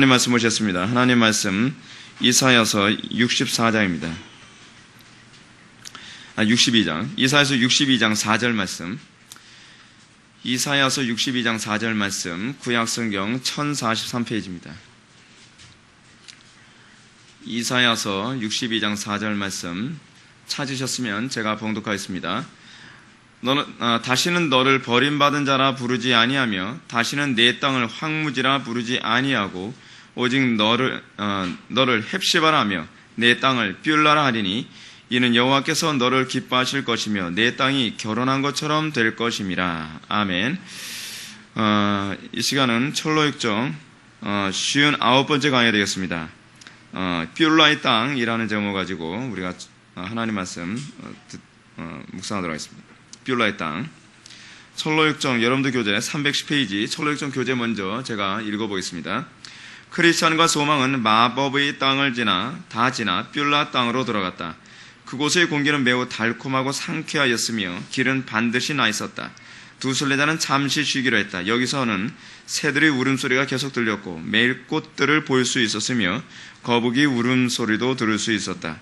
말씀 보셨습니다. 하나님 말씀 이사야서 64장입니다. 62장. 이사야서 62장 4절 말씀. 이사야서 62장 4절 말씀. 구약성경 1043페이지입니다. 이사야서 62장 4절 말씀 찾으셨으면 제가 봉독하겠습니다. 다시는 너를 버림받은 자라 부르지 아니하며 다시는 내 땅을 황무지라 부르지 아니하고 오직 너를 헵시바라며 내 땅을 뷸라라 하리니 이는 여호와께서 너를 기뻐하실 것이며 내 땅이 결혼한 것처럼 될 것임이라. 아멘. 이 시간은 철로역정 59번째 강의가 되겠습니다. 뷸라의 땅이라는 제목을 가지고 우리가 하나님 말씀 묵상하도록 하겠습니다. 뷸라의 땅. 철로역정 여러분들 교재 310페이지 철로역정 교재 먼저 제가 읽어보겠습니다. 크리스찬과 소망은 마법의 땅을 다 지나 뷸라 땅으로 들어갔다. 그곳의 공기는 매우 달콤하고 상쾌하였으며 길은 반드시 나 있었다. 두 순례자는 잠시 쉬기로 했다. 여기서는 새들의 울음소리가 계속 들렸고 매일 꽃들을 볼 수 있었으며 거북이 울음소리도 들을 수 있었다.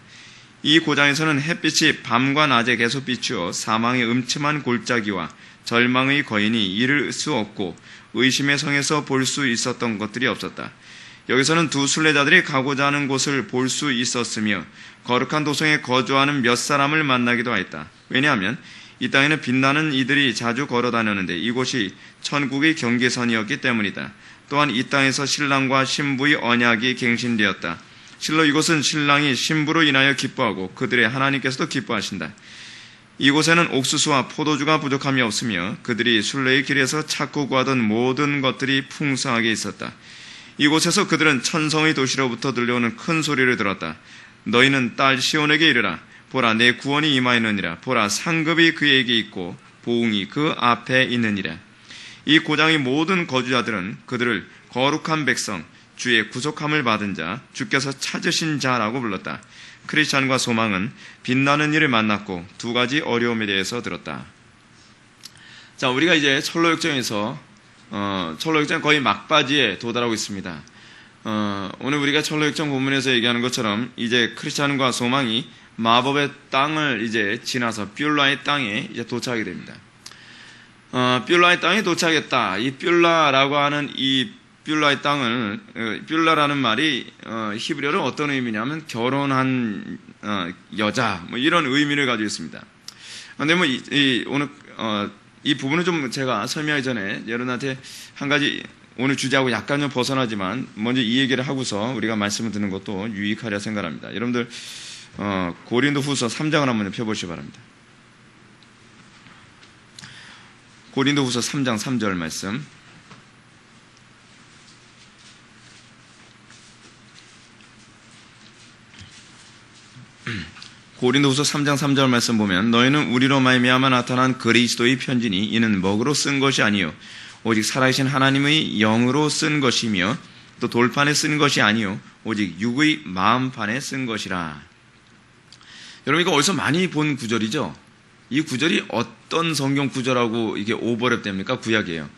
이 고장에서는 햇빛이 밤과 낮에 계속 비추어 사망의 음침한 골짜기와 절망의 거인이 이를 수 없고 의심의 성에서 볼 수 있었던 것들이 없었다. 여기서는 두 순례자들이 가고자 하는 곳을 볼 수 있었으며 거룩한 도성에 거주하는 몇 사람을 만나기도 하였다. 왜냐하면 이 땅에는 빛나는 이들이 자주 걸어 다녔는데 이곳이 천국의 경계선이었기 때문이다. 또한 이 땅에서 신랑과 신부의 언약이 갱신되었다. 실로 이곳은 신랑이 신부로 인하여 기뻐하고 그들의 하나님께서도 기뻐하신다. 이곳에는 옥수수와 포도주가 부족함이 없으며 그들이 순례의 길에서 찾고 구하던 모든 것들이 풍성하게 있었다. 이곳에서 그들은 천성의 도시로부터 들려오는 큰 소리를 들었다. 너희는 딸 시온에게 이르라. 보라, 내 구원이 임하였느니라. 보라, 상급이 그에게 있고 보응이 그 앞에 있느니라. 이 고장의 모든 거주자들은 그들을 거룩한 백성, 주의 구속함을 받은 자, 주께서 찾으신 자라고 불렀다. 크리스찬과 소망은 빛나는 일을 만났고 두 가지 어려움에 대해서 들었다. 자, 우리가 이제 철로역정에서 철로역정 거의 막바지에 도달하고 있습니다. 오늘 우리가 철로역정 본문에서 얘기하는 것처럼 이제 크리스찬과 소망이 마법의 땅을 이제 지나서 뷸라의 땅에 이제 도착하게 됩니다. 뷸라의 땅에 도착했다. 이 뷸라라고 하는 이 뷸라의 땅을, 뷸라라는 말이 히브리어로 어떤 의미냐면 결혼한 여자, 뭐 이런 의미를 가지고 있습니다. 근데 뭐 오늘 이 부분은 좀 제가 설명하기 전에 여러분한테 한 가지 오늘 주제하고 약간 좀 벗어나지만 먼저 이 얘기를 하고서 우리가 말씀을 듣는 것도 유익하리라 생각합니다. 여러분들 고린도후서 3장을 한번 펴보시기 바랍니다. 고린도후서 3장 3절 말씀. 고린도후서 3장 3절 말씀 보면 너희는 우리로 말미암아 나타난 그리스도의 편지니 이는 먹으로 쓴 것이 아니요 오직 살아계신 하나님의 영으로 쓴 것이며 또 돌판에 쓴 것이 아니요 오직 육의 마음판에 쓴 것이라. 여러분 이거 어디서 많이 본 구절이죠? 이 구절이 어떤 성경 구절하고 이게 오버랩됩니까? 구약이에요.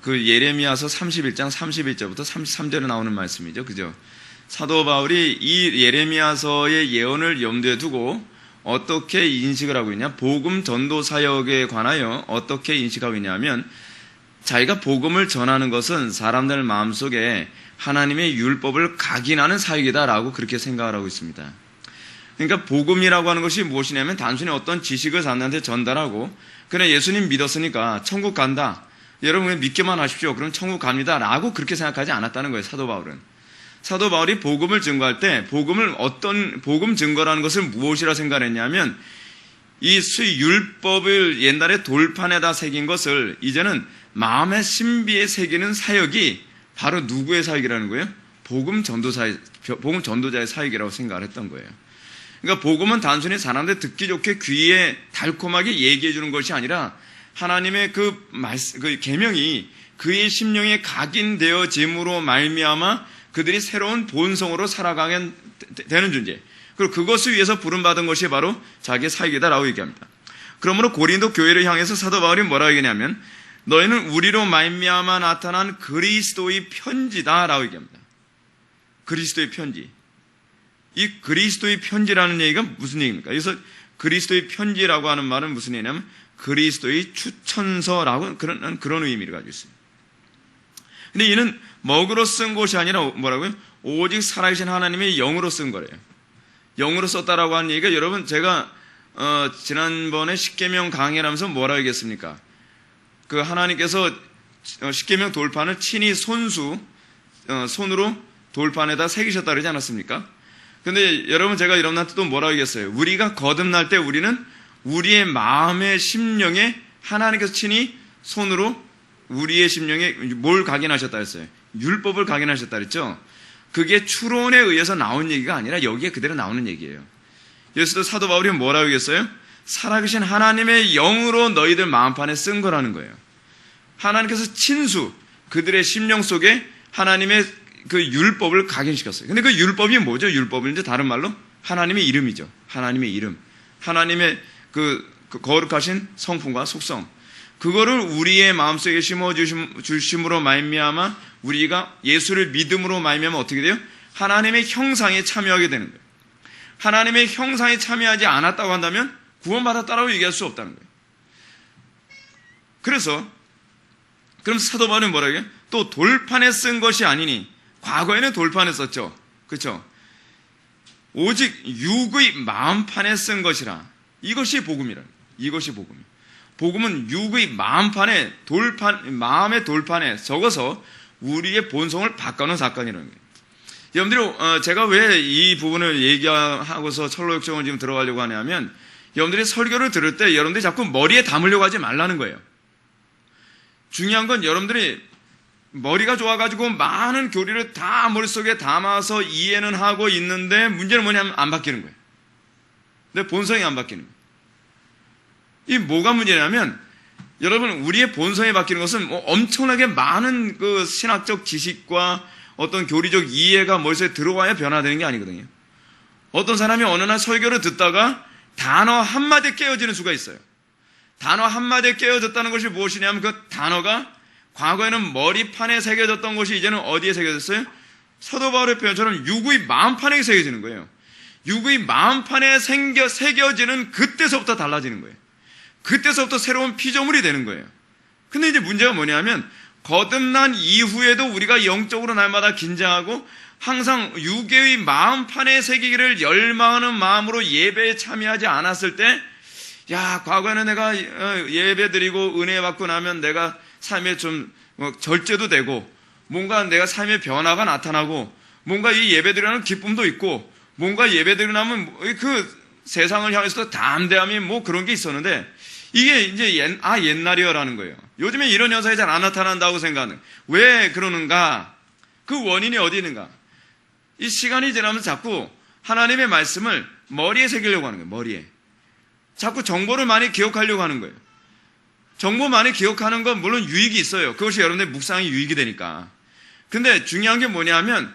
그 예레미야서 31장 31절부터 33절에 나오는 말씀이죠. 그죠? 사도 바울이 이 예레미야서의 예언을 염두에 두고 어떻게 인식을 하고 있냐? 복음 전도 사역에 관하여 어떻게 인식하고 있냐면 자기가 복음을 전하는 것은 사람들 마음속에 하나님의 율법을 각인하는 사역이다라고 그렇게 생각을 하고 있습니다. 그러니까 복음이라고 하는 것이 무엇이냐면 단순히 어떤 지식을 사람들한테 전달하고 그냥 예수님 믿었으니까 천국 간다. 여러분 믿기만 하십시오. 그럼 천국 갑니다. 라고 그렇게 생각하지 않았다는 거예요. 사도 바울은. 사도 바울이 복음을 증거할 때 복음 증거라는 것을 무엇이라 생각했냐면 이 율법을 옛날에 돌판에다 새긴 것을 이제는 마음의 신비에 새기는 사역이 바로 누구의 사역이라는 거예요? 복음 전도자의 사역이라고 생각을 했던 거예요. 그러니까 복음은 단순히 사람들 듣기 좋게 귀에 달콤하게 얘기해 주는 것이 아니라 하나님의 그 계명이 그의 심령에 각인되어짐으로 말미암아 그들이 새로운 본성으로 살아가게 되는 존재. 그리고 그것을 위해서 부름받은 것이 바로 자기의 사역이다라고 얘기합니다. 그러므로 고린도 교회를 향해서 사도 바울이 뭐라고 얘기냐면 너희는 우리로 말미암아 나타난 그리스도의 편지다라고 얘기합니다. 그리스도의 편지. 이 그리스도의 편지라는 얘기가 무슨 얘기입니까? 그래서 그리스도의 편지라고 하는 말은 무슨 얘기냐면 그리스도의 추천서라고 그런 의미를 가지고 있어요. 근데 이는 먹으로 쓴 것이 아니라 뭐라고요? 오직 살아계신 하나님의 영으로 쓴 거래요. 영으로 썼다라고 하는 얘기가 여러분 제가 지난번에 십계명 강의를 하면서 뭐라고 얘기했습니까? 그 하나님께서 십계명 돌판을 친히 손으로 돌판에다 새기셨다 그러지 않았습니까? 근데 여러분 제가 여러분한테 또 뭐라고 얘기했어요? 우리가 거듭날 때 우리는 우리의 마음의 심령에 하나님께서 친히 손으로 우리의 심령에 뭘 각인하셨다 했어요? 율법을 각인하셨다 그랬죠? 그게 추론에 의해서 나온 얘기가 아니라 여기에 그대로 나오는 얘기예요. 예수도 사도 바울이 뭐라고 얘기했어요? 살아계신 하나님의 영으로 너희들 마음판에 쓴 거라는 거예요. 하나님께서 친수 그들의 심령 속에 하나님의 그 율법을 각인시켰어요. 근데 그 율법이 뭐죠? 율법은 이제 다른 말로 하나님의 이름이죠. 하나님의 이름. 하나님의 그 거룩하신 성품과 속성. 그거를 우리의 마음속에 심어주심으로 말미암아 우리가 예수를 믿음으로 말미암아 어떻게 돼요? 하나님의 형상에 참여하게 되는 거예요. 하나님의 형상에 참여하지 않았다고 한다면 구원받았다라고 얘기할 수 없다는 거예요. 그럼 사도 바울은 뭐라고 해요? 또 돌판에 쓴 것이 아니니 과거에는 돌판에 썼죠. 그렇죠? 오직 육의 마음판에 쓴 것이라. 이것이 복음이라. 이것이 복음이에요. 복음은 육의 마음판에 마음의 돌판에 적어서 우리의 본성을 바꿔놓은 사건이라는 거예요. 여러분들이 제가 왜 이 부분을 얘기하고서 철로역정을 지금 들어가려고 하냐면 여러분들이 설교를 들을 때 여러분들이 자꾸 머리에 담으려고 하지 말라는 거예요. 중요한 건 여러분들이 머리가 좋아가지고 많은 교리를 다 머릿속에 담아서 이해는 하고 있는데 문제는 뭐냐면 안 바뀌는 거예요. 내 본성이 안 바뀌는 거예요. 이 뭐가 문제냐면 여러분 우리의 본성이 바뀌는 것은 엄청나게 많은 그 신학적 지식과 어떤 교리적 이해가 머릿속에 들어와야 변화되는 게 아니거든요. 어떤 사람이 어느 날 설교를 듣다가 단어 한마디에 깨어지는 수가 있어요. 단어 한마디에 깨어졌다는 것이 무엇이냐면 그 단어가 과거에는 머리판에 새겨졌던 것이 이제는 어디에 새겨졌어요? 사도 바울의 표현처럼 육의 마음판에 새겨지는 거예요. 육의 마음판에 새겨지는 그때서부터 달라지는 거예요. 그때서부터 새로운 피조물이 되는 거예요. 근데 이제 문제가 뭐냐면 거듭난 이후에도 우리가 영적으로 날마다 긴장하고 항상 육의 마음판에 새기기를 열망하는 마음으로 예배에 참여하지 않았을 때 과거에는 내가 예배 드리고 은혜 받고 나면 내가 삶에 좀 절제도 되고 뭔가 내가 삶의 변화가 나타나고 뭔가 이 예배 드리는 기쁨도 있고 뭔가 예배 드리고 나면 그 세상을 향해서도 담대함이 그런 게 있었는데 이게 이제 옛날이여라는 거예요. 요즘에 이런 현상이 잘 안 나타난다고 생각하는. 왜 그러는가? 그 원인이 어디 있는가? 이 시간이 지나면서 자꾸 하나님의 말씀을 머리에 새기려고 하는 거예요. 머리에. 자꾸 정보를 많이 기억하려고 하는 거예요. 정보 많이 기억하는 건 물론 유익이 있어요. 그것이 여러분들의 묵상이 유익이 되니까. 근데 중요한 게 뭐냐면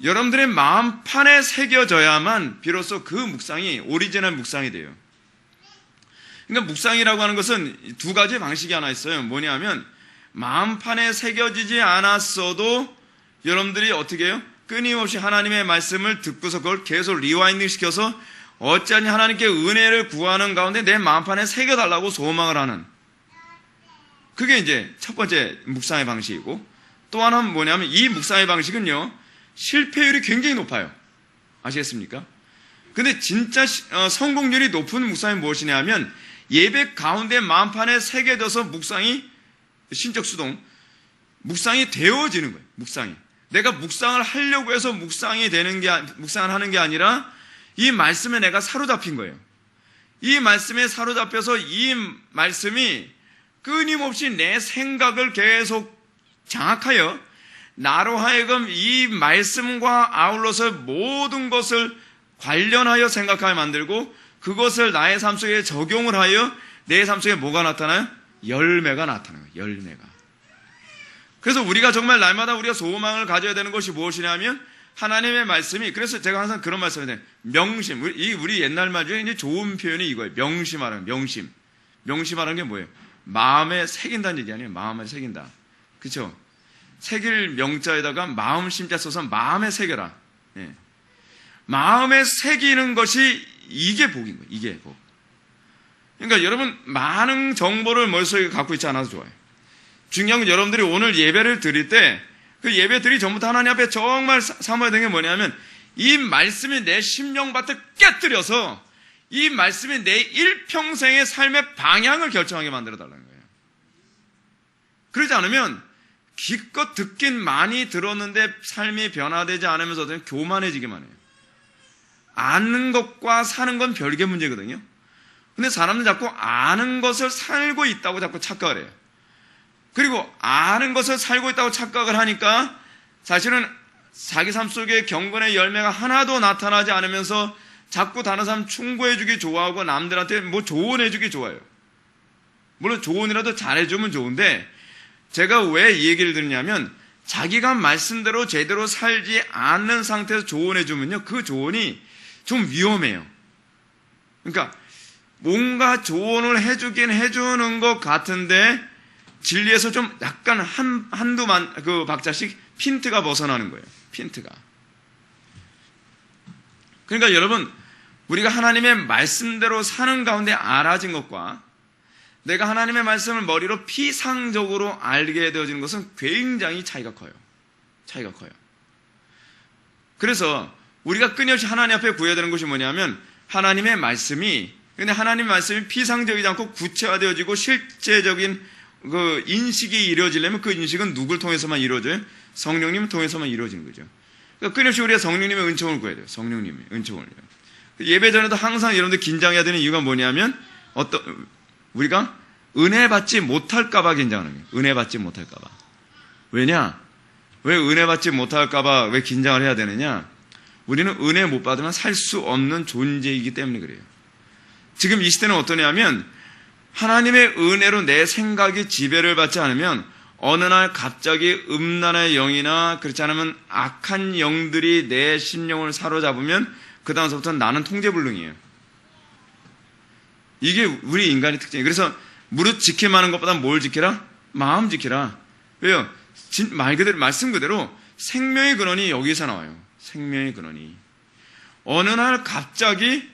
여러분들의 마음판에 새겨져야만 비로소 그 묵상이 오리지널 묵상이 돼요. 그러니까 묵상이라고 하는 것은 두 가지 방식이 하나 있어요. 뭐냐면 마음판에 새겨지지 않았어도 여러분들이 어떻게 해요? 끊임없이 하나님의 말씀을 듣고서 그걸 계속 리와인딩 시켜서 어찌하니 하나님께 은혜를 구하는 가운데 내 마음판에 새겨달라고 소망을 하는, 그게 이제 첫 번째 묵상의 방식이고, 또 하나는 뭐냐면 이 묵상의 방식은요 실패율이 굉장히 높아요. 아시겠습니까? 근데 진짜 성공률이 높은 묵상이 무엇이냐면 예배 가운데 마음판에 새겨져서 묵상이, 신적 수동, 묵상이 되어지는 거예요. 묵상이. 내가 묵상을 하려고 해서 묵상을 하는 게 아니라 이 말씀에 내가 사로잡힌 거예요. 이 말씀에 사로잡혀서 이 말씀이 끊임없이 내 생각을 계속 장악하여 나로 하여금 이 말씀과 아울러서 모든 것을 관련하여 생각하게 만들고 그것을 나의 삶 속에 적용을 하여 내 삶 속에 뭐가 나타나요? 열매가 나타나요. 열매가. 그래서 우리가 정말 날마다 우리가 소망을 가져야 되는 것이 무엇이냐면 하나님의 말씀이, 그래서 제가 항상 그런 말씀을 해요. 명심. 우리 옛날 말 중에 이제 좋은 표현이 이거예요. 명심하라는, 명심. 명심하라는 게 뭐예요? 마음에 새긴다는 얘기 아니에요. 마음에 새긴다. 그렇죠? 새길 명자에다가 마음 심자 써서 마음에 새겨라. 예. 마음에 새기는 것이 이게 복인 거예요. 이게 복. 그러니까 여러분 많은 정보를 머릿속에 갖고 있지 않아도 좋아요. 중요한 건 여러분들이 오늘 예배를 드릴 때 그 예배 드리 전부터 하나님 앞에 정말 삼아야 되는 게 뭐냐면 이 말씀이 내 심령밭을 깨뜨려서 이 말씀이 내 일평생의 삶의 방향을 결정하게 만들어달라는 거예요. 그러지 않으면 기껏 듣긴 많이 들었는데 삶이 변화되지 않으면서 교만해지기만 해요. 아는 것과 사는 건 별개 문제거든요. 근데 사람은 자꾸 아는 것을 살고 있다고 자꾸 착각을 해요. 그리고 아는 것을 살고 있다고 착각을 하니까 사실은 자기 삶 속에 경건의 열매가 하나도 나타나지 않으면서 자꾸 다른 사람 충고해주기 좋아하고 남들한테 뭐 조언해주기 좋아해요. 물론 조언이라도 잘해주면 좋은데 제가 왜 이 얘기를 드리냐면 자기가 말씀대로 제대로 살지 않는 상태에서 조언해주면요. 그 조언이 좀 위험해요. 그러니까 뭔가 조언을 해주긴 해주는 것 같은데 진리에서 좀 약간 한두 박자씩 핀트가 벗어나는 거예요. 핀트가. 그러니까 여러분 우리가 하나님의 말씀대로 사는 가운데 알아진 것과 내가 하나님의 말씀을 머리로 피상적으로 알게 되어지는 것은 굉장히 차이가 커요. 차이가 커요. 그래서 우리가 끊임없이 하나님 앞에 구해야 되는 것이 뭐냐면 하나님의 말씀이 근데 하나님의 말씀이 피상적이지 않고 구체화되어지고 실제적인 그 인식이 이루어지려면 그 인식은 누굴 통해서만 이루어져요? 성령님을 통해서만 이루어지는 거죠. 그러니까 끊임없이 우리가 성령님의 은총을 구해야 돼요. 성령님의 은총을요. 예배 전에도 항상 여러분들 긴장해야 되는 이유가 뭐냐면 우리가 은혜 받지 못할까봐 긴장하는 거예요. 은혜 받지 못할까봐. 왜냐? 왜 은혜 받지 못할까봐 왜 긴장을 해야 되느냐? 우리는 은혜 못 받으면 살 수 없는 존재이기 때문에 그래요. 지금 이 시대는 어떠냐면 하나님의 은혜로 내 생각이 지배를 받지 않으면 어느 날 갑자기 음란의 영이나 그렇지 않으면 악한 영들이 내 심령을 사로잡으면 그 다음서부터 나는 통제불능이에요. 이게 우리 인간의 특징이에요. 그래서 무릇 지킴 하는 것보다 뭘 지키라? 마음 지키라. 왜요? 말 그대로, 말씀 그대로 생명의 근원이 여기서 나와요. 생명의 근원이. 어느 날 갑자기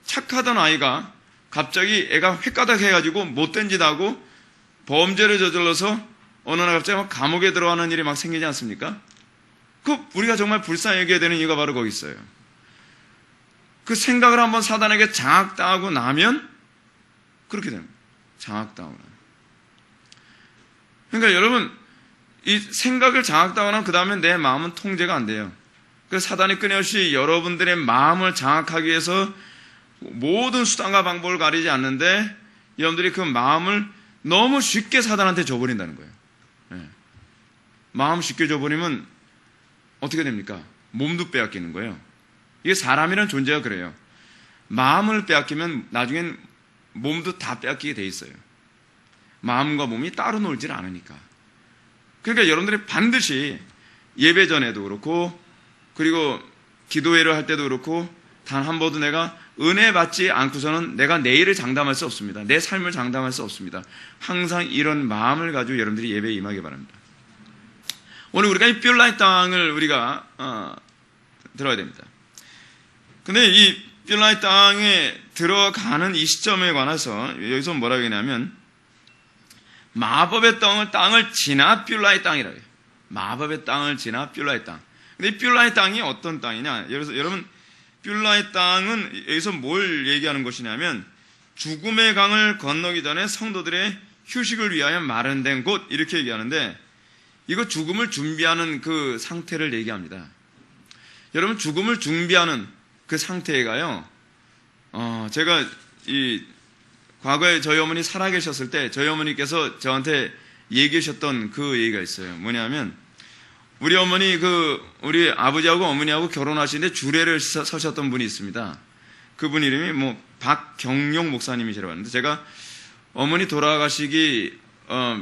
착하던 아이가 갑자기 애가 획가닥 해가지고 못된 짓 하고 범죄를 저질러서 어느 날 갑자기 막 감옥에 들어가는 일이 막 생기지 않습니까? 우리가 정말 불쌍히 여겨야 되는 이유가 바로 거기 있어요. 그 생각을 한번 사단에게 장악당하고 나면 그렇게 됩니다. 장악당하고 나면. 그러니까 여러분 이 생각을 장악당하고 나면 그 다음에 내 마음은 통제가 안 돼요. 그래서 사단이 끊임없이 여러분들의 마음을 장악하기 위해서 모든 수단과 방법을 가리지 않는데 여러분들이 그 마음을 너무 쉽게 사단한테 줘버린다는 거예요. 네. 마음 쉽게 줘버리면 어떻게 됩니까? 몸도 빼앗기는 거예요. 이게 사람이라는 존재가 그래요. 마음을 빼앗기면 나중엔 몸도 다 빼앗기게 돼 있어요. 마음과 몸이 따로 놀질 않으니까. 그러니까 여러분들이 반드시 예배 전에도 그렇고 그리고 기도회를 할 때도 그렇고 단 한 번도 내가 은혜 받지 않고서는 내가 내일을 장담할 수 없습니다. 내 삶을 장담할 수 없습니다. 항상 이런 마음을 가지고 여러분들이 예배에 임하기 바랍니다. 오늘 우리가 이 뷸라이 땅을 우리가 들어야 됩니다. 근데 이 뷸라이 땅에 들어가는 이 시점에 관해서 여기서 뭐라고 하냐면 마법의 땅을 지나 뷸라이 땅이라고 해요. 마법의 땅을 지나 뷸라이 땅. 근데 이 뷸라이 땅이 어떤 땅이냐? 여러분 뷸라이 땅은 여기서 뭘 얘기하는 것이냐면 죽음의 강을 건너기 전에 성도들의 휴식을 위하여 마련된 곳 이렇게 얘기하는데 이거 죽음을 준비하는 그 상태를 얘기합니다. 여러분 죽음을 준비하는 그 상태가요. 제가 과거에 저희 어머니 살아계셨을 때 저희 어머니께서 저한테 얘기하셨던 그 얘기가 있어요. 뭐냐면 우리 어머니 우리 아버지하고 어머니하고 결혼하시는데 주례를 서셨던 분이 있습니다. 그분 이름이 박경용 목사님이시라고 하는데 제가 어머니 돌아가시기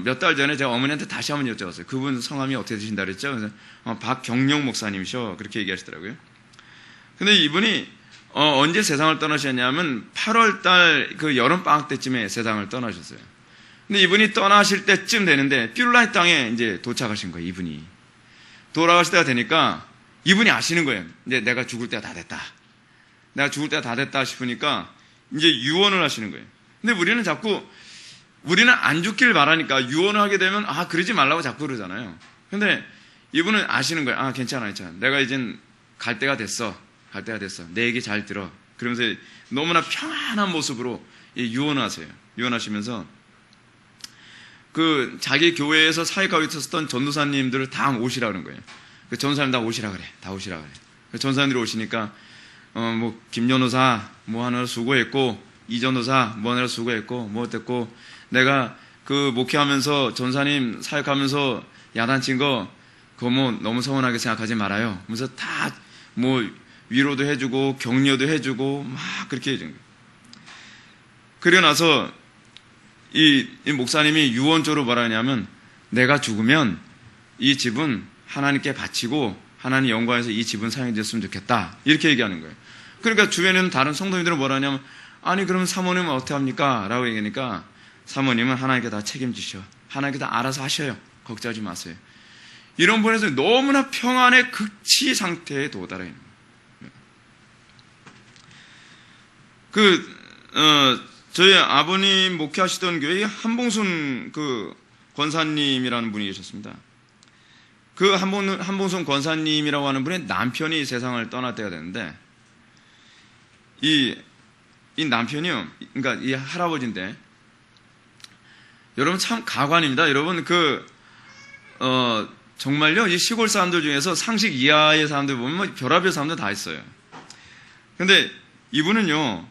몇 달 전에 제가 어머니한테 다시 한번 여쭤봤어요. 그분 성함이 어떻게 되신다 그랬죠? 그래서 박경용 목사님이셔 그렇게 얘기하시더라고요. 근데 이분이 언제 세상을 떠나셨냐면 8월 달 그 여름 방학 때쯤에 세상을 떠나셨어요. 근데 이분이 떠나실 때쯤 되는데 뷸라이 땅에 이제 도착하신 거예요. 이분이 돌아가실 때가 되니까 이분이 아시는 거예요. 이제 내가 죽을 때가 다 됐다. 내가 죽을 때가 다 됐다 싶으니까 이제 유언을 하시는 거예요. 근데 우리는 안 죽길 바라니까 유언을 하게 되면 그러지 말라고 자꾸 그러잖아요. 근데 이분은 아시는 거예요. 괜찮아. 내가 이젠 갈 때가 됐어. 내 얘기 잘 들어. 그러면서 너무나 평안한 모습으로 유언을 하세요. 유언하시면서 자기 교회에서 사역하고 있었던 전도사님들을 다 오시라 그런 거예요. 그 전도사님 다 오시라 그래. 그 전도사님들이 오시니까 김 전도사 뭐 하느라 수고했고, 이 전도사 뭐 하느라 수고했고, 뭐 어땠고, 내가 목회하면서 전사님 사역하면서 야단친 거 그거 너무 서운하게 생각하지 말아요. 그래서 다 위로도 해주고 격려도 해주고 막 그렇게 해준 거예요. 그러고 나서 이 목사님이 유언조로 뭐라 하냐면, 내가 죽으면 이 집은 하나님께 바치고 하나님 영광에서 이 집은 사용됐으면 좋겠다. 이렇게 얘기하는 거예요. 그러니까 주변에는 다른 성도님들은 뭐라 하냐면, 그러면 사모님은 어떻게 합니까? 라고 얘기하니까, 사모님은 하나님께 다 책임지셔. 하나님께 다 알아서 하셔요. 걱정하지 마세요. 이런 분에서 너무나 평안의 극치 상태에 도달해 있는 거예요. 저희 아버님 목회하시던 교회에 한봉순 권사님이라는 분이 계셨습니다. 한봉순 권사님이라고 하는 분의 남편이 세상을 떠날 때가 됐는데, 이 남편이요, 그러니까 이 할아버지인데, 여러분 참 가관입니다. 여러분 정말요, 이 시골 사람들 중에서 상식 이하의 사람들 보면 별의별 사람들 다 있어요. 근데 이분은요,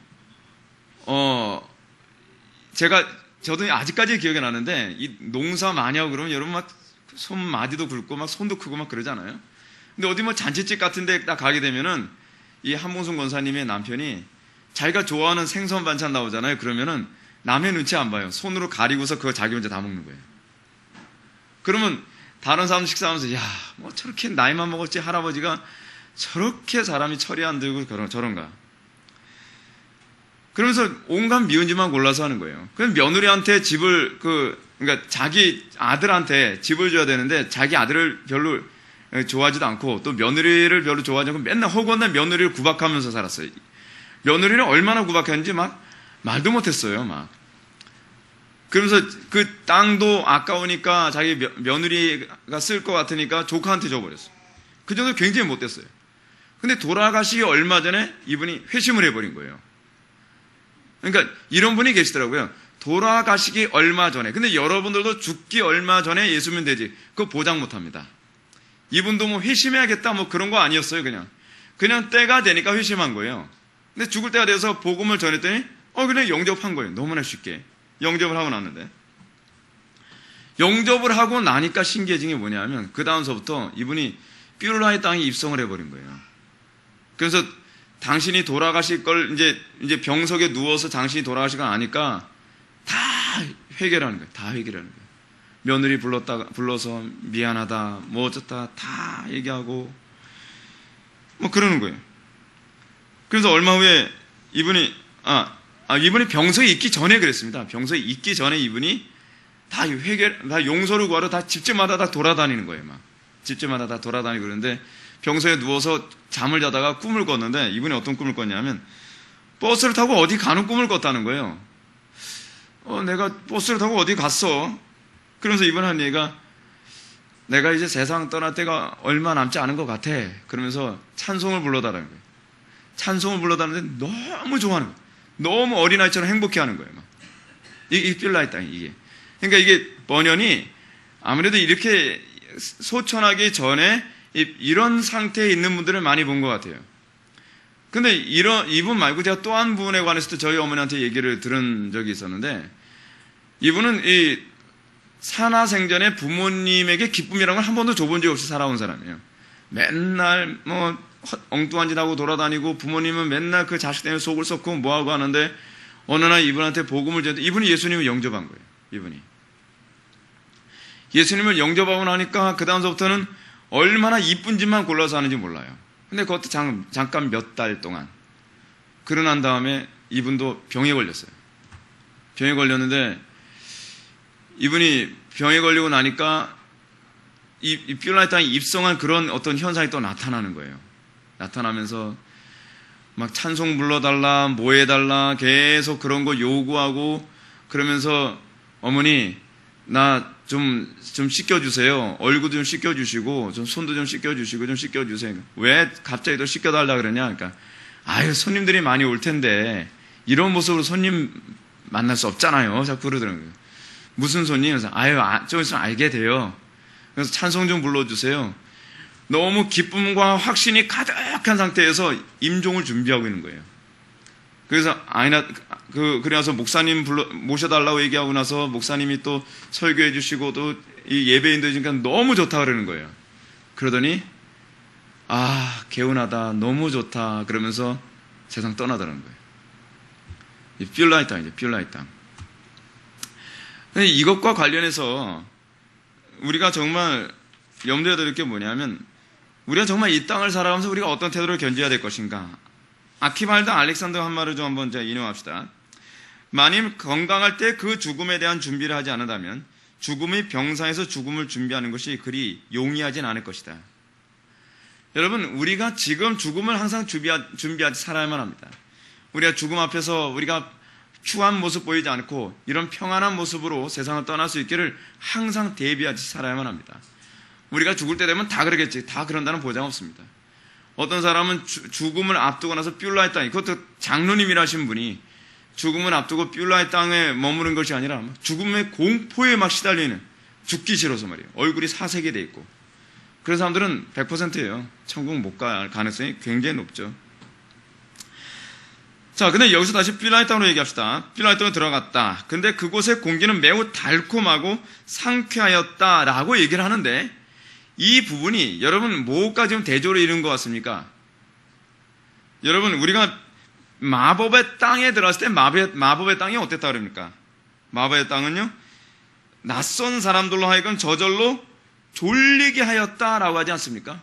저도 아직까지 기억이 나는데, 이 농사 많이 하고 그러면 여러분 막 손마디도 굵고 막 손도 크고 막 그러잖아요. 근데 어디 잔치집 같은 데 딱 가게 되면은 이 한봉순 권사님의 남편이 자기가 좋아하는 생선 반찬 나오잖아요. 그러면은 남의 눈치 안 봐요. 손으로 가리고서 그거 자기 혼자 다 먹는 거예요. 그러면 다른 사람 식사하면서, 저렇게 나이만 먹었지 할아버지가 저렇게 사람이 철이 안 들고 저런가. 그러면서 온갖 미운짓만 골라서 하는 거예요. 그럼 며느리한테 그러니까 자기 아들한테 집을 줘야 되는데, 자기 아들을 별로 좋아하지도 않고 또 며느리를 별로 좋아하지 않고 맨날 허구한 며느리를 구박하면서 살았어요. 며느리를 얼마나 구박했는지 말도 못했어요. 그러면서 그 땅도 아까우니까 자기 며느리가 쓸 것 같으니까 조카한테 줘버렸어요. 그 정도 굉장히 못됐어요. 근데 돌아가시기 얼마 전에 이분이 회심을 해버린 거예요. 그러니까 이런 분이 계시더라고요. 돌아가시기 얼마 전에. 근데 여러분들도 죽기 얼마 전에 예수 믿으면 되지. 그거 보장 못합니다. 이분도 회심해야겠다 그런 거 아니었어요. 그냥 때가 되니까 회심한 거예요. 근데 죽을 때가 돼서 복음을 전했더니 그냥 영접한 거예요. 너무나 쉽게 영접을 하고 났는데, 영접을 하고 나니까 신기해진 게 뭐냐면, 그 다음서부터 이분이 뷸라이 땅에 입성을 해버린 거예요. 그래서 당신이 돌아가실 걸 이제 병석에 누워서 당신이 돌아가실 걸 아니까 다 회개라는 거예요. 다 회개라는 거예요. 며느리 불러서 미안하다, 뭐 어쩌다 다 얘기하고 그러는 거예요. 그래서 얼마 후에 이분이 병석에 있기 전에 그랬습니다. 병석에 있기 전에 이분이 다 용서를 구하러 다 집집마다 다 돌아다니는 거예요. 집집마다 다 돌아다니고 그러는데, 병석에 누워서 잠을 자다가 꿈을 꿨는데, 이분이 어떤 꿈을 꿨냐면, 버스를 타고 어디 가는 꿈을 꿨다는 거예요. 내가 버스를 타고 어디 갔어. 그러면서 이분 한 얘기가, 내가 이제 세상 떠날 때가 얼마 남지 않은 것 같아. 그러면서 찬송을 불러달라는 거예요. 찬송을 불러달라는데 너무 좋아하는 거예요. 너무 어린아이처럼 행복해 하는 거예요. 이 뷸라이 땅이 이게. 그러니까 이게 번연이 아무래도 이렇게 소천하기 전에 이런 상태에 있는 분들을 많이 본 것 같아요. 근데 이분 말고 제가 또 한 분에 관해서도 저희 어머니한테 얘기를 들은 적이 있었는데, 이분은 이 산하생전에 부모님에게 기쁨이라는 걸 한 번도 줘본 적이 없이 살아온 사람이에요. 맨날 엉뚱한 짓 하고 돌아다니고, 부모님은 맨날 그 자식 때문에 속을 썩고 뭐하고 하는데, 어느 날 이분한테 복음을 전했는데, 이분이 예수님을 영접한 거예요. 이분이 예수님을 영접하고 나니까 그 다음서부터는 얼마나 이쁜 짓만 골라서 하는지 몰라요. 근데 그것도 잠깐 몇 달 동안. 그러고 난 다음에 이분도 병에 걸렸어요. 병에 걸렸는데, 이분이 병에 걸리고 나니까 이 뷸라의 땅에 입성한 그런 어떤 현상이 또 나타나는 거예요. 나타나면서 막 찬송 불러달라, 뭐 해달라, 계속 그런 거 요구하고, 그러면서 어머니, 나 좀 씻겨주세요. 얼굴도 좀 씻겨주시고, 좀 손도 좀 씻겨주시고, 좀 씻겨주세요. 왜 갑자기 또 씻겨달라 그러냐? 그러니까, 아유, 손님들이 많이 올 텐데, 이런 모습으로 손님 만날 수 없잖아요. 자꾸 그러더라고요. 무슨 손님? 그래서, 아유, 좀 있으면 알게 돼요. 그래서 찬송 좀 불러주세요. 너무 기쁨과 확신이 가득한 상태에서 임종을 준비하고 있는 거예요. 그래서 그래서 목사님 모셔달라고 얘기하고 나서 목사님이 또 설교해 주시고 또 이 예배인도 해주니까 너무 좋다 그러는 거예요. 그러더니 개운하다, 너무 좋다 그러면서 세상 떠나더라는 거예요. 이 뷸라의 땅이죠, 뷸라의 땅. 이것과 관련해서 우리가 정말 염두에 둘 게 뭐냐면, 우리가 정말 이 땅을 살아가면서 우리가 어떤 태도를 견지해야 될 것인가. 아키발드 알렉산더 한 말을 좀 한번 제가 인용합시다. 만일 건강할 때 그 죽음에 대한 준비를 하지 않는다면 죽음의 병상에서 죽음을 준비하는 것이 그리 용이하진 않을 것이다. 여러분, 우리가 지금 죽음을 항상 준비하지 살아야만 합니다. 우리가 죽음 앞에서 우리가 추한 모습 보이지 않고 이런 평안한 모습으로 세상을 떠날 수 있기를 항상 대비하지 살아야만 합니다. 우리가 죽을 때 되면 다 그러겠지. 다 그런다는 보장 없습니다. 어떤 사람은 죽음을 앞두고 나서 뷸라의 땅에, 그것도 장로님이라 하신 분이 죽음을 앞두고 뷸라의 땅에 머무는 것이 아니라 죽음의 공포에 막 시달리는, 죽기 싫어서 말이에요. 얼굴이 사색이 돼 있고. 그런 사람들은 100%예요. 천국 못 갈 가능성이 굉장히 높죠. 자, 근데 여기서 다시 뷸라의 땅으로 얘기합시다. 뷸라의 땅으로 들어갔다. 근데 그곳의 공기는 매우 달콤하고 상쾌하였다라고 얘기를 하는데, 이 부분이 여러분 뭐까지 대조로 이룬 것 같습니까? 여러분, 우리가 마법의 땅에 들어갔을 때 마법의 땅이 어땠다 그럽니까? 마법의 땅은요, 낯선 사람들로 하여금 저절로 졸리게 하였다라고 하지 않습니까?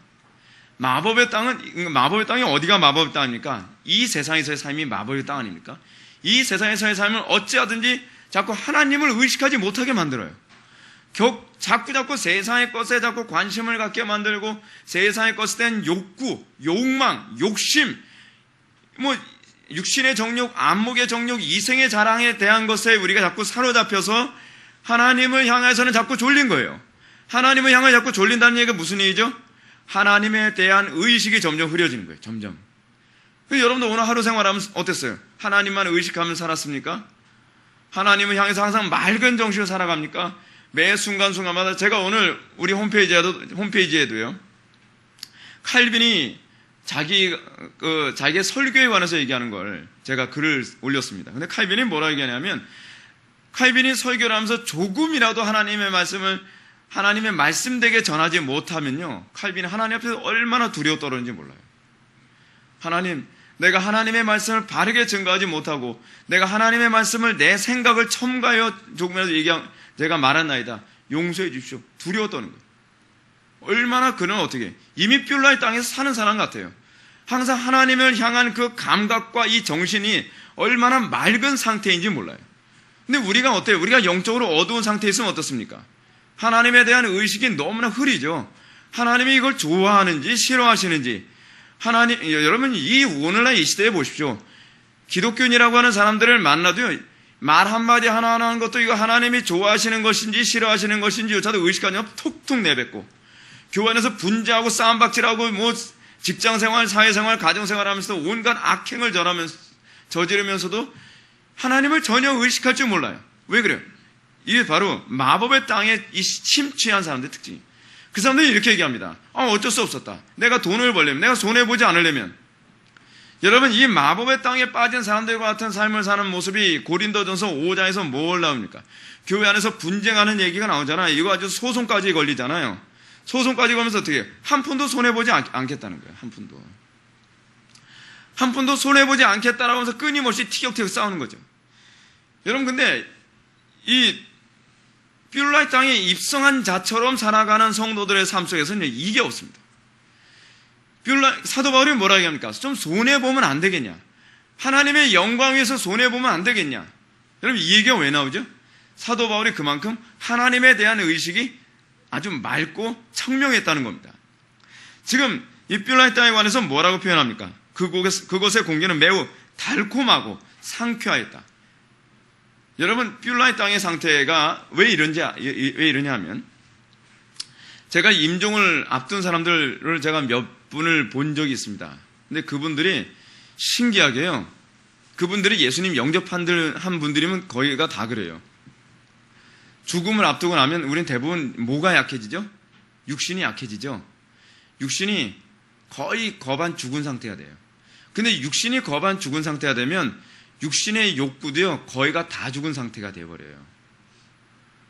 마법의 땅이 어디가 마법의 땅입니까? 이 세상에서의 삶이 마법의 땅 아닙니까? 이 세상에서의 삶을 어찌하든지 자꾸 하나님을 의식하지 못하게 만들어요. 자꾸 세상의 것에 자꾸 관심을 갖게 만들고, 세상의 것에 대한 욕구, 욕망, 욕심, 육신의 정욕, 안목의 정욕, 이생의 자랑에 대한 것에 우리가 자꾸 사로잡혀서 하나님을 향해서는 자꾸 졸린 거예요. 하나님을 향해 자꾸 졸린다는 얘기가 무슨 얘기죠? 하나님에 대한 의식이 점점 흐려지는 거예요. 점점. 여러분도 오늘 하루 생활하면 어땠어요? 하나님만 의식하면서 살았습니까? 하나님을 향해서 항상 맑은 정신으로 살아갑니까? 매 순간순간마다. 제가 오늘 우리 홈페이지에도요, 칼빈이 자기의 설교에 관해서 얘기하는 걸 제가 글을 올렸습니다. 근데 칼빈이 뭐라 얘기하냐면, 칼빈이 설교를 하면서 조금이라도 하나님의 말씀되게 전하지 못하면요, 칼빈이 하나님 앞에서 얼마나 두려워 떨었는지 몰라요. 하나님, 내가 하나님의 말씀을 바르게 증거하지 못하고, 내가 하나님의 말씀을 내 생각을 첨가하여 조금이라도 제가 말한나이다, 용서해 주십시오. 두려워 떠는 거예요. 얼마나 그는 어떻게 이미 뷸라의 땅에서 사는 사람 같아요. 항상 하나님을 향한 그 감각과 이 정신이 얼마나 맑은 상태인지 몰라요. 근데 우리가 어때요? 우리가 영적으로 어두운 상태에 있으면 어떻습니까? 하나님에 대한 의식이 너무나 흐리죠. 하나님이 이걸 좋아하는지 싫어하시는지. 여러분, 오늘날 이 시대에 보십시오. 기독교인이라고 하는 사람들을 만나도요, 말 한마디 하나하나 하는 것도 이거 하나님이 좋아하시는 것인지 싫어하시는 것인지조차도 의식하지 않고 톡톡 내뱉고, 교회 안에서 분재하고 싸움박질하고 직장생활, 사회생활, 가정생활 하면서 온갖 악행을 저지르면서도 하나님을 전혀 의식할 줄 몰라요. 왜 그래요? 이게 바로 마법의 땅에 심취한 사람들의 특징이에요. 그 사람들이 이렇게 얘기합니다. 어쩔 수 없었다. 내가 돈을 벌려면, 내가 손해보지 않으려면. 여러분, 이 마법의 땅에 빠진 사람들과 같은 삶을 사는 모습이 고린도전서 5장에서 뭘 나옵니까? 교회 안에서 분쟁하는 얘기가 나오잖아요. 이거 아주 소송까지 걸리잖아요. 소송까지 걸면서 어떻게 해요? 한 푼도 손해보지 않겠다는 거예요. 한 푼도 손해보지 않겠다라고 하면서 끊임없이 티격태격 싸우는 거죠. 여러분, 근데 이 뷸라의 땅에 입성한 자처럼 살아가는 성도들의 삶 속에서는 이게 없습니다. 사도 바울이 뭐라 얘기합니까? 좀 손해보면 안 되겠냐? 하나님의 영광 위해서 손해보면 안 되겠냐? 여러분, 이 얘기가 왜 나오죠? 사도 바울이 그만큼 하나님에 대한 의식이 아주 맑고 청명했다는 겁니다. 지금 이 뷸라의 땅에 관해서 뭐라고 표현합니까? 그곳의 공기는 매우 달콤하고 상쾌하였다. 여러분, 뷸라의 땅의 상태가 왜 이러냐 하면, 제가 임종을 앞둔 사람들을 제가 몇 분을 본 적이 있습니다. 근데 그분들이 신기하게요, 그분들이 예수님 영접한 분들이면 거의가 다 그래요. 죽음을 앞두고 나면 우린 대부분 뭐가 약해지죠? 육신이 약해지죠. 육신이 거의 거반 죽은 상태가 돼요. 근데 육신이 거반 죽은 상태가 되면 육신의 욕구도요, 거의가 다 죽은 상태가 되어버려요.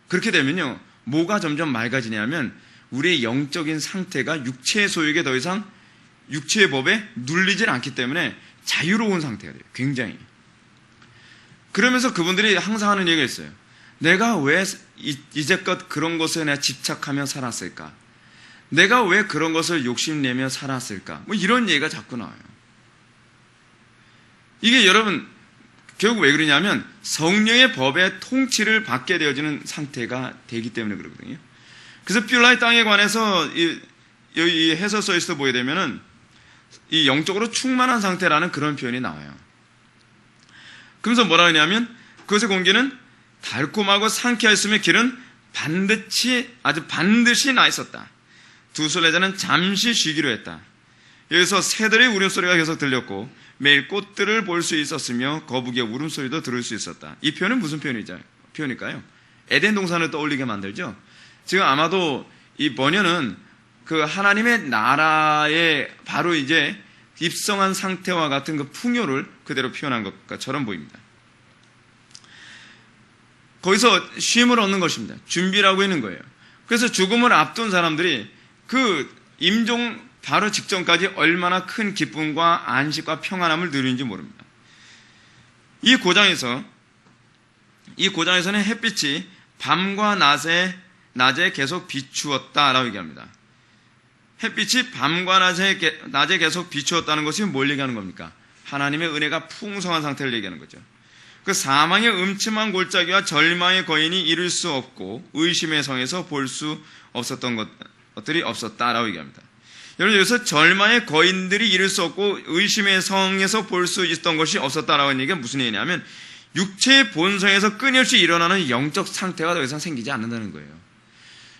그렇게 되면요, 뭐가 점점 맑아지냐면 우리의 영적인 상태가 육체의 소욕에 더 이상 육체의 법에 눌리질 않기 때문에 자유로운 상태가 돼요. 굉장히. 그러면서 그분들이 항상 하는 얘기가 있어요. 내가 왜 이제껏 그런 것에 내가 집착하며 살았을까? 내가 왜 그런 것을 욕심내며 살았을까? 뭐 이런 얘기가 자꾸 나와요. 이게 여러분, 결국 왜 그러냐면 성령의 법의 통치를 받게 되어지는 상태가 되기 때문에 그러거든요. 그래서 뷸라의 땅에 관해서 이 해설서에서 보게 되면은 이 영적으로 충만한 상태라는 그런 표현이 나와요. 그러면서 뭐라 하냐면 그것의 공기는 달콤하고 상쾌하였으며 길은 아주 반드시 나 있었다. 두 순례자는 잠시 쉬기로 했다. 여기서 새들의 울음소리가 계속 들렸고 매일 꽃들을 볼 수 있었으며 거북이의 울음소리도 들을 수 있었다. 이 표현은 무슨 표현일까요? 에덴 동산을 떠올리게 만들죠. 지금 아마도 이 번역은 그 하나님의 나라에 바로 이제 입성한 상태와 같은 그 풍요를 그대로 표현한 것처럼 보입니다. 거기서 쉼을 얻는 것입니다. 준비라고 있는 거예요. 그래서 죽음을 앞둔 사람들이 그 임종 바로 직전까지 얼마나 큰 기쁨과 안식과 평안함을 누리는지 모릅니다. 이 고장에서는 햇빛이 밤과 낮에 계속 비추었다라고 얘기합니다. 햇빛이 밤과 낮에 계속 비추었다는 것이 뭘 얘기하는 겁니까? 하나님의 은혜가 풍성한 상태를 얘기하는 거죠. 그 사망의 음침한 골짜기와 절망의 거인이 이룰 수 없고 의심의 성에서 볼 수 없었던 것들이 없었다라고 얘기합니다. 여러분, 여기서 절망의 거인들이 이룰 수 없고 의심의 성에서 볼 수 있었던 것이 없었다라고 하는 얘기가 무슨 얘기냐면 육체의 본성에서 끊임없이 일어나는 영적 상태가 더 이상 생기지 않는다는 거예요.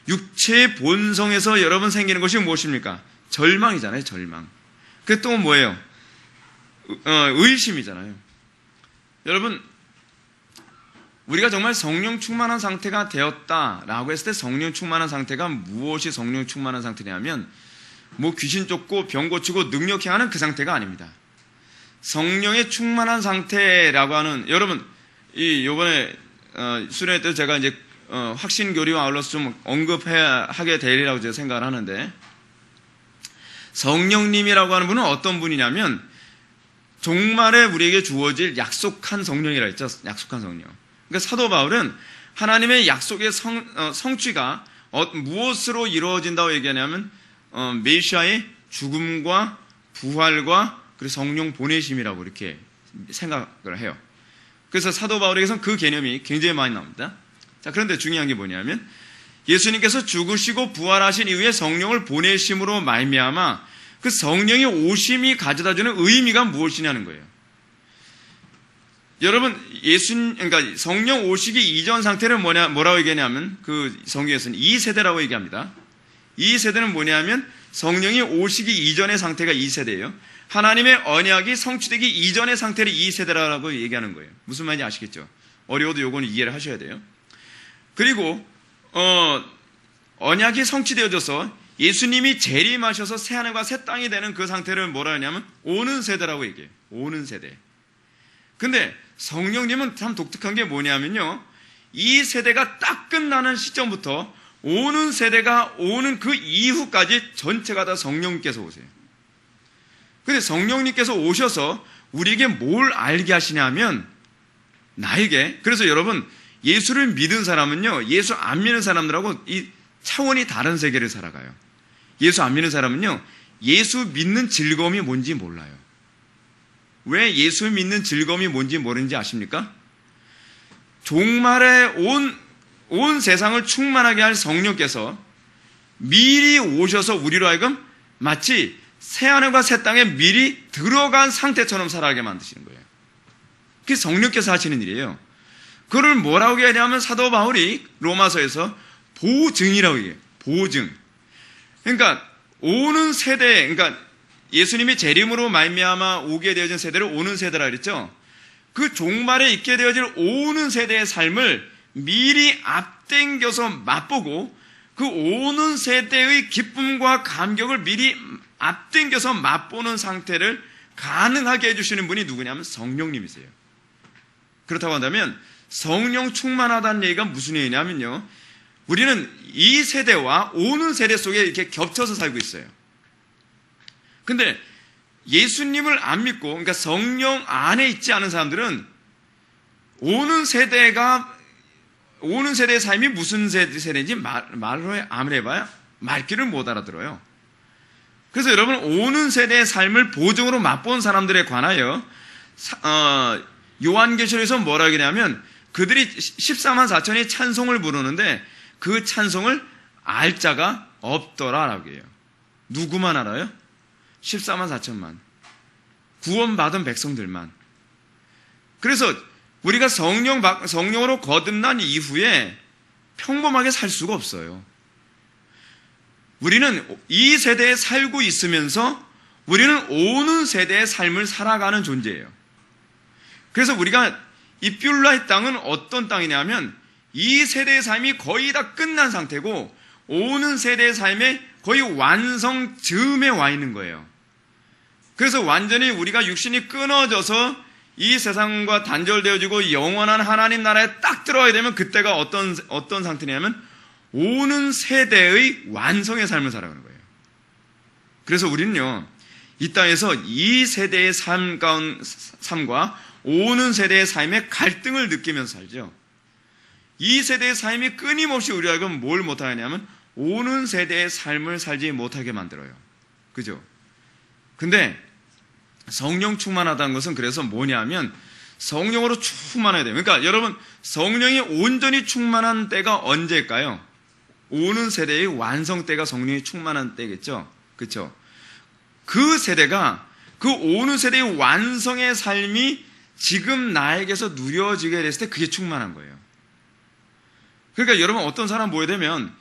육체의 본성에서 여러분 생기는 것이 무엇입니까? 절망이잖아요. 절망. 그게 또 뭐예요? 의심이잖아요. 여러분, 우리가 정말 성령 충만한 상태가 되었다라고 했을 때 성령 충만한 상태가 무엇이 성령 충만한 상태냐면 뭐 귀신 쫓고 병 고치고 능력 행하는 그 상태가 아닙니다. 성령의 충만한 상태라고 하는, 여러분, 요번에 수련회 때 제가 이제 확신교리와 아울러서 좀 언급하게 되리라고 제가 생각을 하는데, 성령님이라고 하는 분은 어떤 분이냐면 종말에 우리에게 주어질 약속한 성령이라 했죠. 약속한 성령. 그러니까 사도 바울은 하나님의 약속의 성취가 무엇으로 이루어진다고 얘기하냐면 메시아의 죽음과 부활과 그리고 성령 보내심이라고 이렇게 생각을 해요. 그래서 사도 바울에게서는 그 개념이 굉장히 많이 나옵니다. 자, 그런데 중요한 게 뭐냐면 예수님께서 죽으시고 부활하신 이후에 성령을 보내심으로 말미암아 그 성령의 오심이 가져다주는 의미가 무엇이냐는 거예요. 여러분, 그러니까 성령 오시기 이전 상태를 뭐라고 얘기하냐면 그 성경에서는 2세대라고 얘기합니다. 2세대는 뭐냐면 성령이 오시기 이전의 상태가 2세대예요. 하나님의 언약이 성취되기 이전의 상태를 2세대라고 얘기하는 거예요. 무슨 말인지 아시겠죠? 어려워도 요거는 이해를 하셔야 돼요. 그리고 언약이 성취되어져서 예수님이 재림하셔서 새하늘과 새 땅이 되는 그 상태를 뭐라 하냐면 오는 세대라고 얘기해요. 오는 세대. 근데 성령님은 참 독특한 게 뭐냐면요, 이 세대가 딱 끝나는 시점부터 오는 세대가 오는 그 이후까지 전체가 다 성령님께서 오세요. 근데 성령님께서 오셔서 우리에게 뭘 알게 하시냐면 나에게, 그래서 여러분, 예수를 믿은 사람은요, 예수 안 믿는 사람들하고 이 차원이 다른 세계를 살아가요. 예수 안 믿는 사람은요, 예수 믿는 즐거움이 뭔지 몰라요. 왜 예수 믿는 즐거움이 뭔지 모르는지 아십니까? 종말에 온 세상을 충만하게 할 성령께서 미리 오셔서 우리로 하여금 마치 새하늘과 새 땅에 미리 들어간 상태처럼 살아가게 만드시는 거예요. 그게 성령께서 하시는 일이에요. 그걸 뭐라고 해야 되냐면 사도 바울이 로마서에서 보증이라고 얘기해요. 보증. 그러니까 오는 세대, 그러니까 예수님이 재림으로 말미암아 오게 되어진 세대를 오는 세대라 그랬죠. 그 종말에 있게 되어질 오는 세대의 삶을 미리 앞당겨서 맛보고 그 오는 세대의 기쁨과 감격을 미리 앞당겨서 맛보는 상태를 가능하게 해주시는 분이 누구냐면 성령님이세요. 그렇다고 한다면 성령 충만하다는 얘기가 무슨 얘기냐면요, 우리는 이 세대와 오는 세대 속에 이렇게 겹쳐서 살고 있어요. 근데 예수님을 안 믿고, 그러니까 성령 안에 있지 않은 사람들은 오는 세대의 삶이 무슨 세대인지 말로 아무리 해봐야 말귀를 못 알아들어요. 그래서 여러분, 오는 세대의 삶을 보증으로 맛본 사람들에 관하여 요한계시록에서 뭐라 하냐면 그들이 14만 4천이 찬송을 부르는데 그 찬송을 알 자가 없더라라고 해요. 누구만 알아요? 14만 4천만. 구원받은 백성들만. 그래서 우리가 성령으로 거듭난 이후에 평범하게 살 수가 없어요. 우리는 이 세대에 살고 있으면서 우리는 오는 세대의 삶을 살아가는 존재예요. 그래서 우리가 이 뷸라의 땅은 어떤 땅이냐면 이 세대의 삶이 거의 다 끝난 상태고 오는 세대의 삶에 거의 완성 즈음에 와 있는 거예요. 그래서 완전히 우리가 육신이 끊어져서 이 세상과 단절되어지고 영원한 하나님 나라에 딱 들어가야 되면 그때가 어떤 상태냐면 오는 세대의 완성의 삶을 살아가는 거예요. 그래서 우리는요, 이 땅에서 이 세대의 삶과 오는 세대의 삶의 갈등을 느끼면서 살죠. 이 세대의 삶이 끊임없이 우리가 뭘 못하냐면 오는 세대의 삶을 살지 못하게 만들어요. 그죠? 근데 성령 충만하다는 것은 그래서 뭐냐면 성령으로 충만해야 돼요. 그러니까 여러분, 성령이 온전히 충만한 때가 언제일까요? 오는 세대의 완성 때가 성령이 충만한 때겠죠. 그렇죠? 그 세대가, 그 오는 세대의 완성의 삶이 지금 나에게서 누려지게 됐을 때 그게 충만한 거예요. 그러니까 여러분, 어떤 사람 보게 되면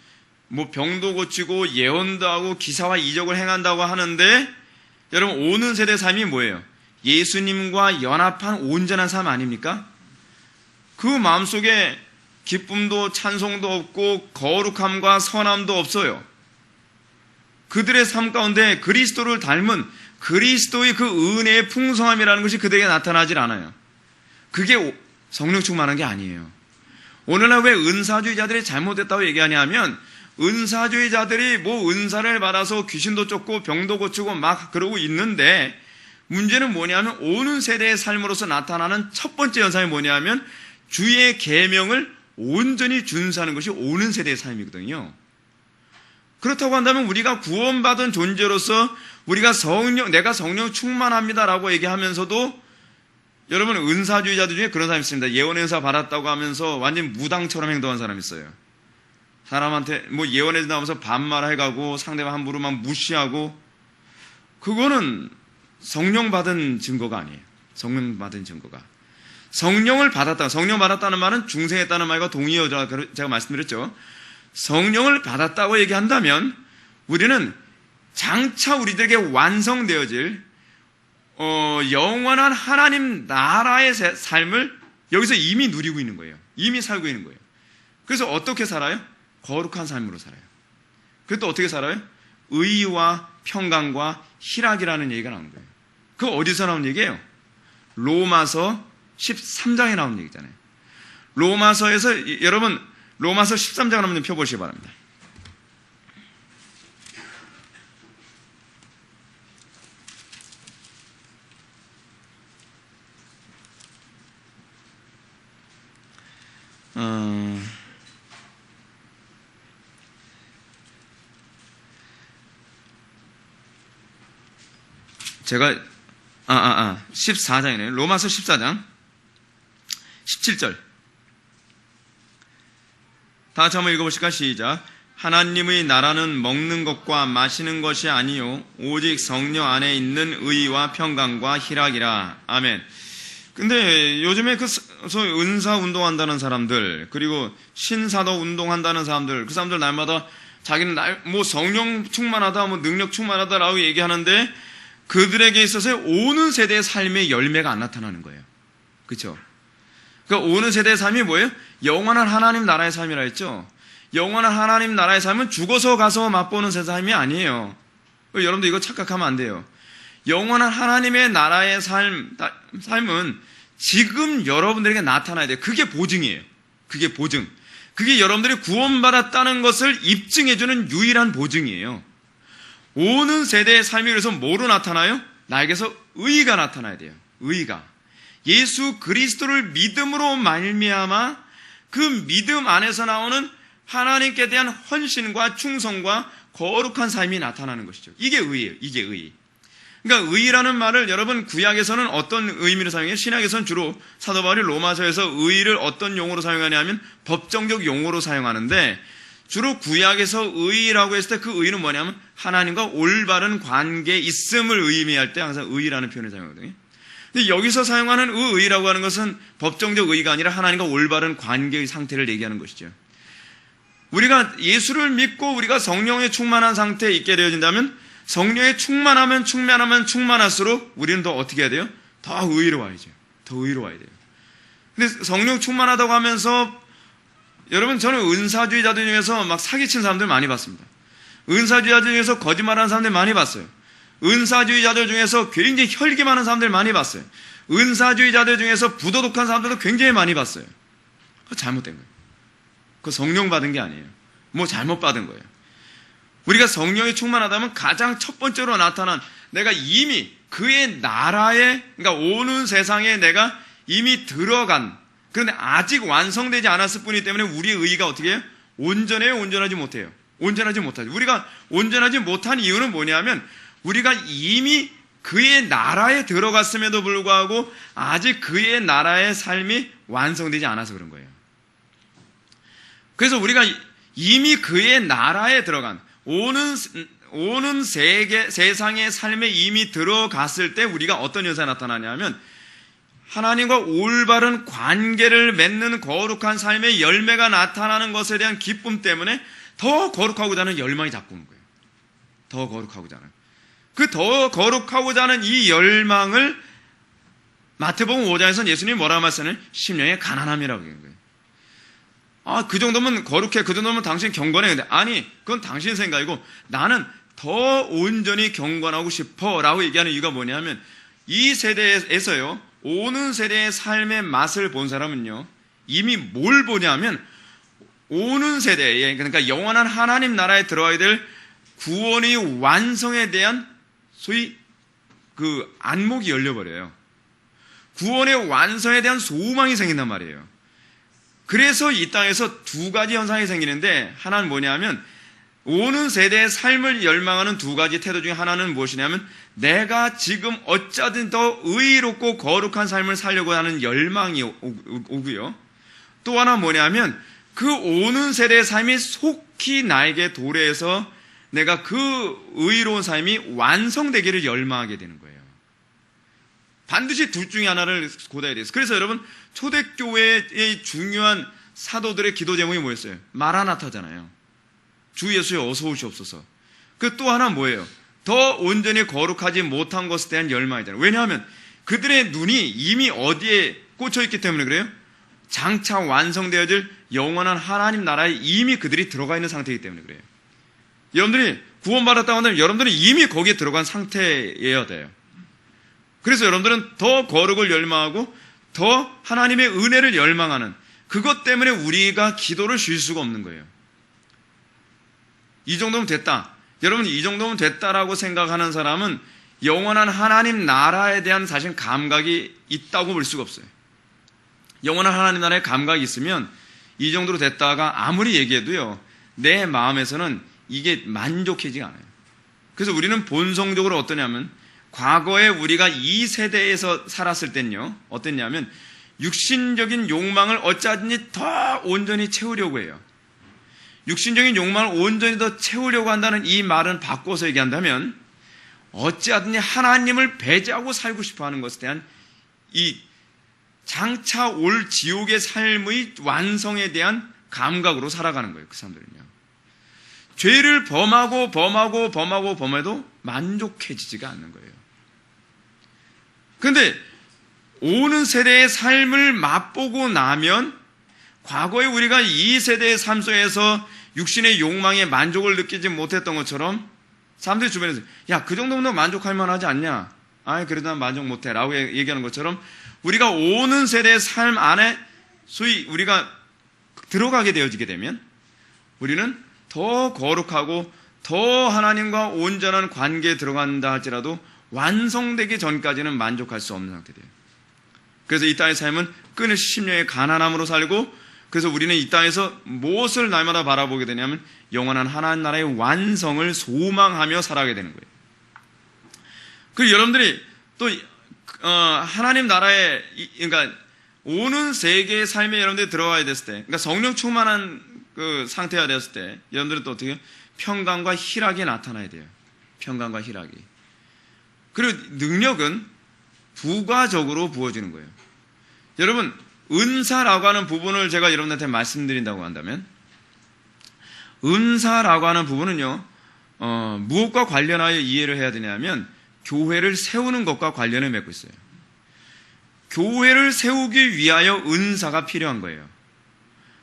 뭐 병도 고치고 예언도 하고 기사와 이적을 행한다고 하는데 여러분, 오는 세대 삶이 뭐예요? 예수님과 연합한 온전한 삶 아닙니까? 그 마음속에 기쁨도 찬송도 없고 거룩함과 선함도 없어요. 그들의 삶 가운데 그리스도를 닮은 그리스도의 그 은혜의 풍성함이라는 것이 그들에게 나타나질 않아요. 그게 성령 충만한 게 아니에요. 오늘날 왜 은사주의자들이 잘못됐다고 얘기하냐면 은사주의자들이 뭐 은사를 받아서 귀신도 쫓고 병도 고치고 막 그러고 있는데 문제는 뭐냐면 오는 세대의 삶으로서 나타나는 첫 번째 현상이 뭐냐면 주의 계명을 온전히 준수하는 것이 오는 세대의 삶이거든요. 그렇다고 한다면 우리가 구원받은 존재로서 우리가 내가 성령 충만합니다라고 얘기하면서도 여러분, 은사주의자들 중에 그런 사람이 있습니다. 예언의 은사 받았다고 하면서 완전 무당처럼 행동한 사람이 있어요. 사람한테 뭐 예언에 나오면서 반말해가고 상대방 함부로 막 무시하고, 그거는 성령 받은 증거가 아니에요. 성령 받은 증거가. 성령 받았다는 말은 중생했다는 말과 동의어라 제가 말씀드렸죠. 성령을 받았다고 얘기한다면 우리는 장차 우리들에게 완성되어질 영원한 하나님 나라의 삶을 여기서 이미 누리고 있는 거예요. 이미 살고 있는 거예요. 그래서 어떻게 살아요? 거룩한 삶으로 살아요. 그래서 또 어떻게 살아요? 의와 평강과 희락이라는 얘기가 나오는 거예요. 그거 어디서 나온 얘기예요? 로마서 13장에 나온 얘기잖아요. 로마서에서 여러분, 로마서 13장을 한번 펴보시기 바랍니다. 제가 14장이네요. 로마서 14장 17절. 다 같이 한번 읽어보실까? 시작. 하나님의 나라는 먹는 것과 마시는 것이 아니요 오직 성령 안에 있는 의와 평강과 희락이라. 아멘. 근데 요즘에 그 소위 은사 운동한다는 사람들, 그리고 신사도 운동한다는 사람들, 그 사람들 날마다 자기는 뭐 성령 충만하다, 뭐 능력 충만하다라고 얘기하는데 그들에게 있어서 오는 세대의 삶의 열매가 안 나타나는 거예요. 그렇죠? 그러니까 오는 세대의 삶이 뭐예요? 영원한 하나님 나라의 삶이라 했죠. 영원한 하나님 나라의 삶은 죽어서 가서 맛보는 삶이 아니에요. 여러분들 이거 착각하면 안 돼요. 영원한 하나님의 나라의 삶은 지금 여러분들에게 나타나야 돼요. 그게 보증이에요. 그게 보증. 그게 여러분들이 구원받았다는 것을 입증해주는 유일한 보증이에요. 오는 세대의 삶이 그래서 뭐로 나타나요? 나에게서 의가 나타나야 돼요. 의가. 예수 그리스도를 믿음으로 말미암아 그 믿음 안에서 나오는 하나님께 대한 헌신과 충성과 거룩한 삶이 나타나는 것이죠. 이게 의예요. 이게 의. 그러니까 의라는 말을 여러분 구약에서는 어떤 의미로 사용해요? 신약에서는 주로 사도 바울이 로마서에서 의를 어떤 용어로 사용하냐면 법정적 용어로 사용하는데 주로 구약에서 의라고 했을 때 그 의는 뭐냐면 하나님과 올바른 관계에 있음을 의미할 때 항상 의라는 표현을 사용하거든요. 근데 여기서 사용하는 의라고 하는 것은 법정적 의가 아니라 하나님과 올바른 관계의 상태를 얘기하는 것이죠. 우리가 예수를 믿고 우리가 성령에 충만한 상태에 있게 되어진다면 성령에 충만할수록 우리는 더 어떻게 해야 돼요? 더 의로워야죠. 더 의로워야 돼요. 근데 성령 충만하다고 하면서 여러분 저는 은사주의자들 중에서 막 사기친 사람들 많이 봤습니다. 은사주의자들 중에서 거짓말하는 사람들 많이 봤어요. 은사주의자들 중에서 굉장히 혈기 많은 사람들 많이 봤어요. 은사주의자들 중에서 부도덕한 사람들도 굉장히 많이 봤어요. 그거 잘못된 거예요. 그거 성령 받은 게 아니에요. 뭐 잘못 받은 거예요. 우리가 성령이 충만하다면 가장 첫 번째로 나타난 내가 이미 그의 나라에, 그러니까 오는 세상에 내가 이미 들어간, 그런데 아직 완성되지 않았을 뿐이기 때문에 우리의 의의가 어떻게 해요? 온전해요? 온전하지 못해요? 온전하지 못하죠. 우리가 온전하지 못한 이유는 뭐냐면 우리가 이미 그의 나라에 들어갔음에도 불구하고 아직 그의 나라의 삶이 완성되지 않아서 그런 거예요. 그래서 우리가 이미 그의 나라에 들어간 오는 세상의 삶에 이미 들어갔을 때 우리가 어떤 현상이 나타나냐면 하나님과 올바른 관계를 맺는 거룩한 삶의 열매가 나타나는 것에 대한 기쁨 때문에 더 거룩하고자 하는 열망이 자꾸 오는 거예요. 더 거룩하고자 하는. 그 더 거룩하고자 하는 이 열망을 마태복음 5장에서는 예수님이 뭐라고 말씀하시냐면 심령의 가난함이라고 얘기하는 거예요. 아, 그 정도면 거룩해. 그 정도면 당신 경건해. 근데 아니, 그건 당신 생각이고 나는 더 온전히 경건하고 싶어 라고 얘기하는 이유가 뭐냐면 이 세대에서요, 오는 세대의 삶의 맛을 본 사람은요, 이미 뭘 보냐면 오는 세대에, 그러니까 영원한 하나님 나라에 들어와야 될 구원의 완성에 대한 소위 그 안목이 열려버려요. 구원의 완성에 대한 소망이 생긴단 말이에요. 그래서 이 땅에서 두 가지 현상이 생기는데 하나는 뭐냐면 오는 세대의 삶을 열망하는 두 가지 태도 중에 하나는 무엇이냐면 내가 지금 어쩌든 더 의롭고 거룩한 삶을 살려고 하는 열망이 오고요. 또 하나 뭐냐면 그 오는 세대의 삶이 속히 나에게 도래해서 내가 그 의로운 삶이 완성되기를 열망하게 되는 거예요. 반드시 둘 중에 하나를 고려해야 돼요. 그래서 여러분 초대교회의 중요한 사도들의 기도 제목이 뭐였어요? 마라나타잖아요. 주 예수여 어서 오시옵소서. 그 또 하나 뭐예요? 더 온전히 거룩하지 못한 것에 대한 열망이잖아요. 왜냐하면 그들의 눈이 이미 어디에 꽂혀있기 때문에 그래요? 장차 완성되어질 영원한 하나님 나라에 이미 그들이 들어가 있는 상태이기 때문에 그래요. 여러분들이 구원받았다고 한다면 여러분들은 이미 거기에 들어간 상태여야 돼요. 그래서 여러분들은 더 거룩을 열망하고 더 하나님의 은혜를 열망하는 그것 때문에 우리가 기도를 쉴 수가 없는 거예요. 이 정도면 됐다. 여러분 이 정도면 됐다라고 생각하는 사람은 영원한 하나님 나라에 대한 사실 감각이 있다고 볼 수가 없어요. 영원한 하나님 나라에 감각이 있으면 이 정도로 됐다가 아무리 얘기해도요, 내 마음에서는 이게 만족하지가 않아요. 그래서 우리는 본성적으로 어떠냐면 과거에 우리가 이 세대에서 살았을 땐요, 어땠냐면 육신적인 욕망을 어쩌든지 더 온전히 채우려고 해요. 육신적인 욕망을 온전히 더 채우려고 한다는 이 말은 바꿔서 얘기한다면 어찌하든지 하나님을 배제하고 살고 싶어하는 것에 대한 이 장차 올 지옥의 삶의 완성에 대한 감각으로 살아가는 거예요. 그 사람들은요. 죄를 범해도 만족해지지가 않는 거예요. 그런데 오는 세대의 삶을 맛보고 나면 과거에 우리가 이 세대의 삶 속에서 육신의 욕망에 만족을 느끼지 못했던 것처럼 사람들이 주변에서 야, 그 정도면 너 만족할 만하지 않냐? 아이, 그래도 난 만족 못해 라고 얘기하는 것처럼 우리가 오는 세대의 삶 안에 소위 우리가 들어가게 되어지게 되면 우리는 더 거룩하고 더 하나님과 온전한 관계에 들어간다 할지라도 완성되기 전까지는 만족할 수 없는 상태돼요. 그래서 이 땅의 삶은 끊임없이 심령의 가난함으로 살고, 그래서 우리는 이 땅에서 무엇을 날마다 바라보게 되냐면 영원한 하나님 나라의 완성을 소망하며 살아가게 되는 거예요. 그리고 여러분들이 또 하나님 나라에, 그러니까 오는 세계의 삶에 여러분들이 들어가야 됐을 때, 그러니까 성령 충만한 그 상태가 되었을 때 여러분들은 또 어떻게 평강과 희락이 나타나야 돼요. 평강과 희락이. 그리고 능력은 부가적으로 부어지는 거예요. 여러분, 은사라고 하는 부분을 제가 여러분한테 말씀드린다고 한다면, 은사라고 하는 부분은요, 무엇과 관련하여 이해를 해야 되냐면 교회를 세우는 것과 관련을 맺고 있어요. 교회를 세우기 위하여 은사가 필요한 거예요.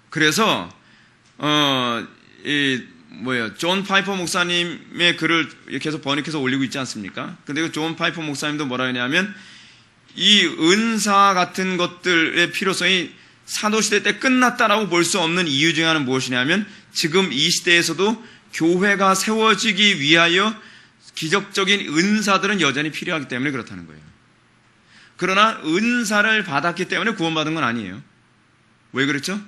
그래서 존 파이퍼 목사님의 글을 계속 번역해서 올리고 있지 않습니까? 근데 그 존 파이퍼 목사님도 뭐라 하냐면 이 은사 같은 것들의 필요성이 사도시대 때 끝났다라고 볼 수 없는 이유 중에 하나는 무엇이냐면 지금 이 시대에서도 교회가 세워지기 위하여 기적적인 은사들은 여전히 필요하기 때문에 그렇다는 거예요. 그러나 은사를 받았기 때문에 구원받은 건 아니에요. 왜 그렇죠?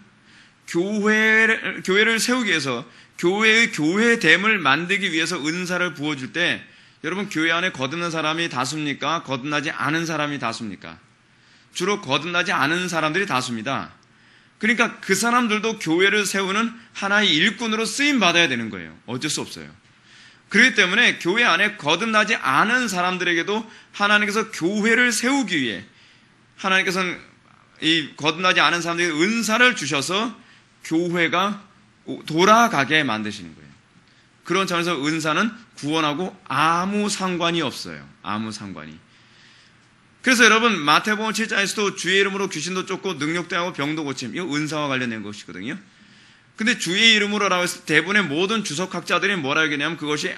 교회를 세우기 위해서 교회의 교회됨을 만들기 위해서 은사를 부어줄 때 여러분, 교회 안에 거듭난 사람이 다수입니까? 거듭나지 않은 사람이 다수입니까? 주로 거듭나지 않은 사람들이 다수입니다. 그러니까 그 사람들도 교회를 세우는 하나의 일꾼으로 쓰임받아야 되는 거예요. 어쩔 수 없어요. 그렇기 때문에 교회 안에 거듭나지 않은 사람들에게도 하나님께서 교회를 세우기 위해 하나님께서는 이 거듭나지 않은 사람들에게 은사를 주셔서 교회가 돌아가게 만드시는 거예요. 그런 점에서 은사는 구원하고 아무 상관이 없어요. 아무 상관이. 그래서 여러분, 마태복음 7장에서도 주의 이름으로 귀신도 쫓고 능력도 하고 병도 고침, 이거 은사와 관련된 것이거든요. 근데 주의 이름으로라고 해서 대부분의 모든 주석학자들이 뭐라 얘기하냐면 그것이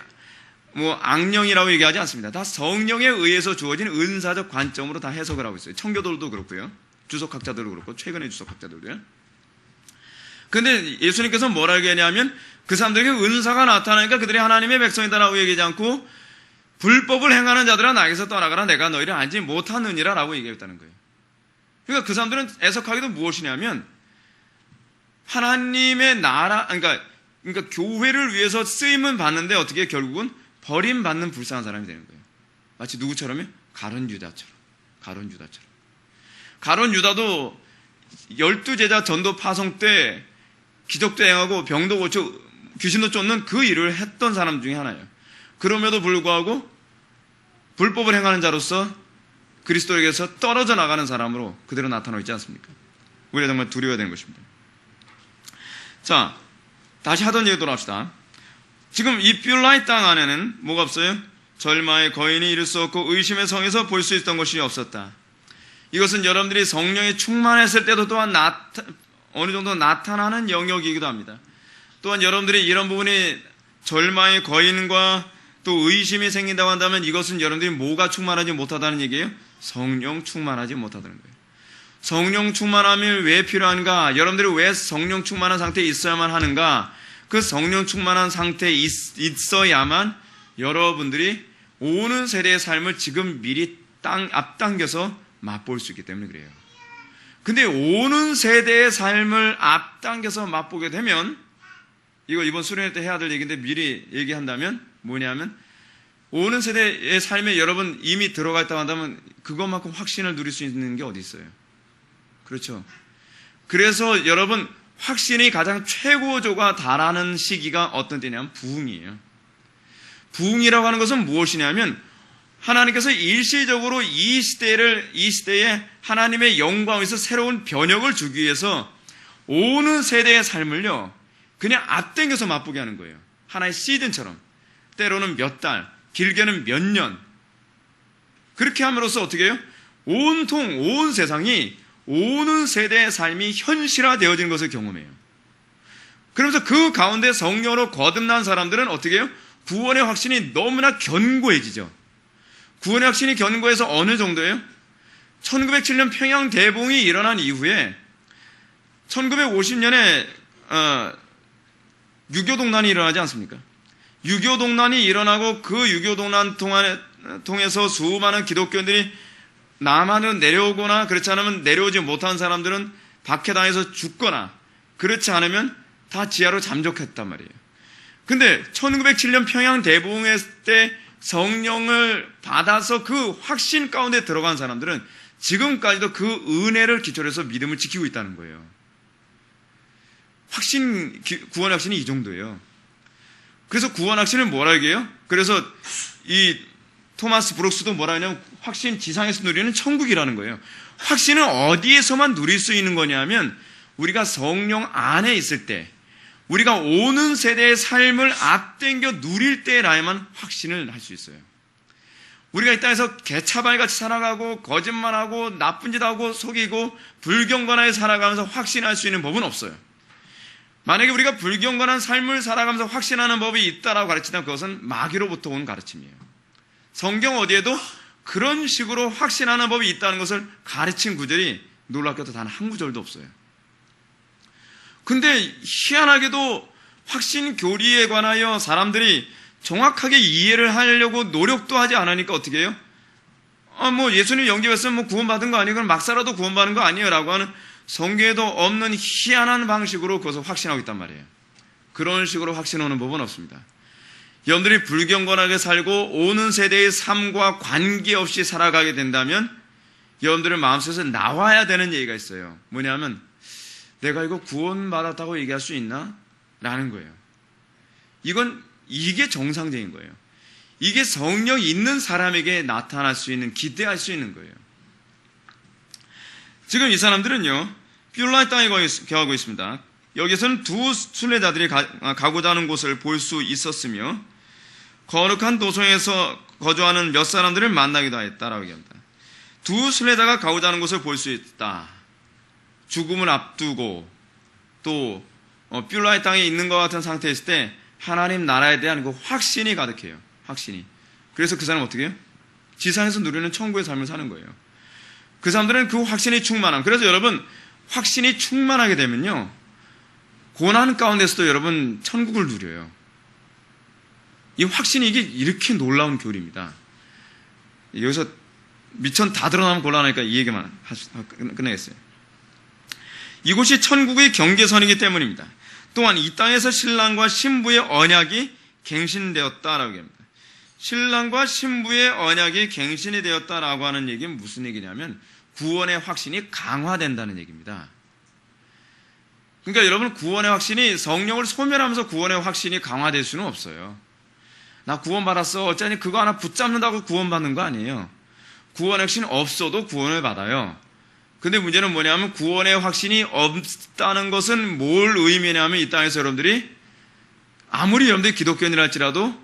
악령이라고 얘기하지 않습니다. 다 성령에 의해서 주어진 은사적 관점으로 다 해석을 하고 있어요. 청교도들도 그렇고요. 주석학자들도 그렇고, 최근의 주석학자들도요. 근데 예수님께서 뭐라 얘기하냐면 그 사람들에게 은사가 나타나니까 그들이 하나님의 백성이다라고 얘기하지 않고 불법을 행하는 자들아 나에게서 떠나가라, 내가 너희를 알지 못하느니라 라고 얘기했다는 거예요. 그러니까 그 사람들은 해석하기도 무엇이냐면 하나님의 나라, 그러니까 교회를 위해서 쓰임은 받는데 어떻게 결국은 버림받는 불쌍한 사람이 되는 거예요. 마치 누구처럼요? 가룟 유다처럼. 가룟 유다도 12제자 전도 파송 때 기적도 행하고 병도 고쳐 귀신도 쫓는 그 일을 했던 사람 중에 하나예요. 그럼에도 불구하고 불법을 행하는 자로서 그리스도에게서 떨어져 나가는 사람으로 그대로 나타나고 있지 않습니까? 우리가 정말 두려워야 되는 것입니다. 자, 다시 하던 얘기 돌아갑시다. 지금 이 뷸라이 땅 안에는 뭐가 없어요? 절마의 거인이 이룰 수 없고 의심의 성에서 볼 수 있던 것이 없었다. 이것은 여러분들이 성령에 충만했을 때도 또한 어느 정도 나타나는 영역이기도 합니다. 또한 여러분들이 이런 부분이 절마의 거인과 또 의심이 생긴다고 한다면 이것은 여러분들이 뭐가 충만하지 못하다는 얘기예요? 성령 충만하지 못하다는 거예요. 성령 충만함이 왜 필요한가? 여러분들이 왜 성령 충만한 상태에 있어야만 하는가? 그 성령 충만한 상태에 있어야만 여러분들이 오는 세대의 삶을 지금 미리 앞당겨서 맛볼 수 있기 때문에 그래요. 근데 오는 세대의 삶을 앞당겨서 맛보게 되면, 이거 이번 수련회 때 해야 될 얘기인데 미리 얘기한다면 뭐냐면, 오는 세대의 삶에 여러분 이미 들어가 있다고 한다면 그것만큼 확신을 누릴 수 있는 게 어디 있어요? 그렇죠. 그래서 여러분 확신이 가장 최고조가 달하는 시기가 어떤 때냐면 부흥이에요. 부흥이라고 하는 것은 무엇이냐면 하나님께서 일시적으로 이 시대에 하나님의 영광에서 새로운 변혁을 주기 위해서 오는 세대의 삶을요, 그냥 앞당겨서 맛보게 하는 거예요. 하나의 시즌처럼. 때로는 몇 달, 길게는 몇 년. 그렇게 함으로써 어떻게 해요? 온통 온 세상이 오는 세대의 삶이 현실화되어지는 것을 경험해요. 그러면서 그 가운데 성령으로 거듭난 사람들은 어떻게 해요? 구원의 확신이 너무나 견고해지죠. 구원의 확신이 견고해서 어느 정도예요? 1907년 평양 대붕이 일어난 이후에 1950년에 6.25 일어나지 않습니까? 6.25 일어나고 그 6.25 통해서 수많은 기독교인들이 남한으로 내려오거나 그렇지 않으면 내려오지 못한 사람들은 박해당해서 죽거나 그렇지 않으면 다 지하로 잠적했단 말이에요. 근데 1907년 평양 대붕의 때 성령을 받아서 그 확신 가운데 들어간 사람들은 지금까지도 그 은혜를 기초로 해서 믿음을 지키고 있다는 거예요. 구원 확신이 이 정도예요. 그래서 구원 확신을 뭐라 얘기해요? 그래서 이 토마스 브룩스도 뭐라 하냐면 확신 지상에서 누리는 천국이라는 거예요. 확신은 어디에서만 누릴 수 있는 거냐면 우리가 성령 안에 있을 때, 우리가 오는 세대의 삶을 앞당겨 누릴 때라야만 확신을 할 수 있어요. 우리가 이 땅에서 개차발같이 살아가고 거짓말하고 나쁜 짓 하고 속이고 불경건하게 살아가면서 확신할 수 있는 법은 없어요. 만약에 우리가 불경건한 삶을 살아가면서 확신하는 법이 있다라고 가르치면 그것은 마귀로부터 온 가르침이에요. 성경 어디에도 그런 식으로 확신하는 법이 있다는 것을 가르친 구절이 놀랍게도 단 한 구절도 없어요. 근데 희한하게도 확신 교리에 관하여 사람들이 정확하게 이해를 하려고 노력도 하지 않으니까 어떻게 해요? 예수님 영접했으면 구원받은 거 아니에요? 그럼 막 살아도 구원받는 거 아니에요? 라고 하는 성경에도 없는 희한한 방식으로 그것을 확신하고 있단 말이에요. 그런 식으로 확신하는 법은 없습니다. 여러분들이 불경건하게 살고 오는 세대의 삶과 관계없이 살아가게 된다면 여러분들의 마음속에서 나와야 되는 얘기가 있어요. 뭐냐면 내가 이거 구원받았다고 얘기할 수 있나? 라는 거예요. 이게 정상적인 거예요. 이게 성령이 있는 사람에게 나타날 수 있는, 기대할 수 있는 거예요. 지금 이 사람들은요, 뷸라의 땅에 거하고 있습니다. 여기서는 두 순례자들이 가고자 하는 곳을 볼 수 있었으며 거룩한 도성에서 거주하는 몇 사람들을 만나기도 했다라고 얘기합니다. 두 순례자가 가고자 하는 곳을 볼 수 있다. 죽음을 앞두고 또 뷸라의 땅에 있는 것 같은 상태에 있을 때 하나님 나라에 대한 그 확신이 가득해요. 확신이. 그래서 그 사람은 어떻게 해요? 지상에서 누리는 천국의 삶을 사는 거예요. 그 사람들은 그 확신이 충만함. 그래서 여러분 확신이 충만하게 되면요, 고난 가운데서도 여러분 천국을 누려요. 이 확신이 이렇게 놀라운 교리입니다. 여기서 미천 다 드러나면 곤란하니까 이 얘기만 끝내겠어요. 이곳이 천국의 경계선이기 때문입니다. 또한 이 땅에서 신랑과 신부의 언약이 갱신되었다라고 합니다. 신랑과 신부의 언약이 갱신이 되었다라고 하는 얘기는 무슨 얘기냐면 구원의 확신이 강화된다는 얘기입니다. 그러니까 여러분 구원의 확신이 성령을 소멸하면서 구원의 확신이 강화될 수는 없어요. 나 구원받았어. 어쩌니 그거 하나 붙잡는다고 구원받는 거 아니에요. 구원의 확신이 없어도 구원을 받아요. 근데 문제는 뭐냐면 구원의 확신이 없다는 것은 뭘 의미냐면 이 땅에서 여러분들이 아무리 여러분들이 기독교인이라 할지라도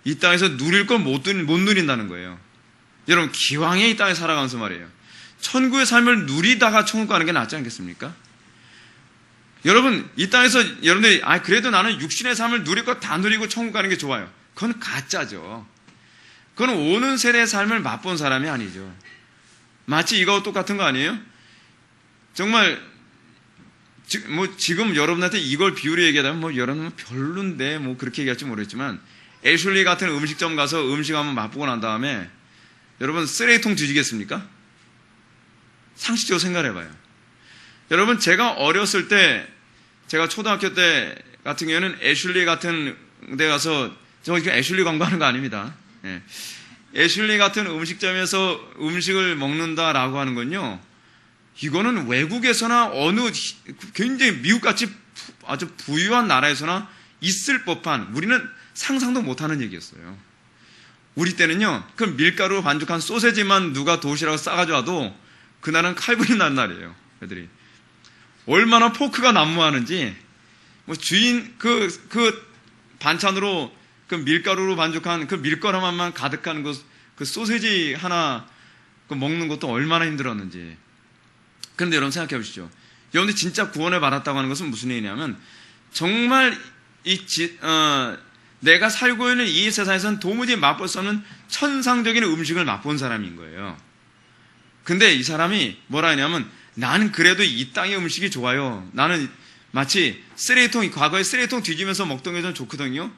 이 땅에서 누릴 걸 못 누린다는 거예요. 여러분 기왕에 이 땅에 살아가면서 말이에요. 천국의 삶을 누리다가 천국 가는 게 낫지 않겠습니까? 여러분 이 땅에서 여러분들이 그래도 나는 육신의 삶을 누릴 거 다 누리고 천국 가는 게 좋아요. 그건 가짜죠. 그건 오는 세대의 삶을 맛본 사람이 아니죠. 마치 이거와 똑같은 거 아니에요? 정말 지금 여러분한테 이걸 비유로 얘기하면 여러분은 별론데 그렇게 얘기할지 모르겠지만 애슐리 같은 음식점 가서 음식 한번 맛보고 난 다음에 여러분 쓰레기통 뒤지겠습니까? 상식적으로 생각해봐요. 여러분 제가 어렸을 때 제가 초등학교 때 같은 경우에는 애슐리 같은 데 가서 저 애슐리 광고하는 거 아닙니다. 애슐리 같은 음식점에서 음식을 먹는다라고 하는 건요, 이거는 외국에서나 어느 굉장히 미국같이 아주 부유한 나라에서나 있을 법한, 우리는 상상도 못하는 얘기였어요. 우리 때는요, 그 밀가루로 반죽한 소세지만 누가 도시락을 싸가지고 와도 그날은 칼분이 난 날이에요. 애들이 얼마나 포크가 난무하는지, 뭐 주인 그 반찬으로 그 밀가루로 반죽한 그 밀가루만 가득한 그 소세지 하나 먹는 것도 얼마나 힘들었는지. 그런데 여러분 생각해 보시죠. 여러분들 진짜 구원을 받았다고 하는 것은 무슨 얘기냐면, 정말 내가 살고 있는 이 세상에서는 도무지 맛볼 수 없는 천상적인 음식을 맛본 사람인 거예요. 근데 이 사람이 뭐라 하냐면, 나는 그래도 이 땅의 음식이 좋아요. 나는 마치 과거에 쓰레기통 뒤지면서 먹던 게 좀 좋거든요.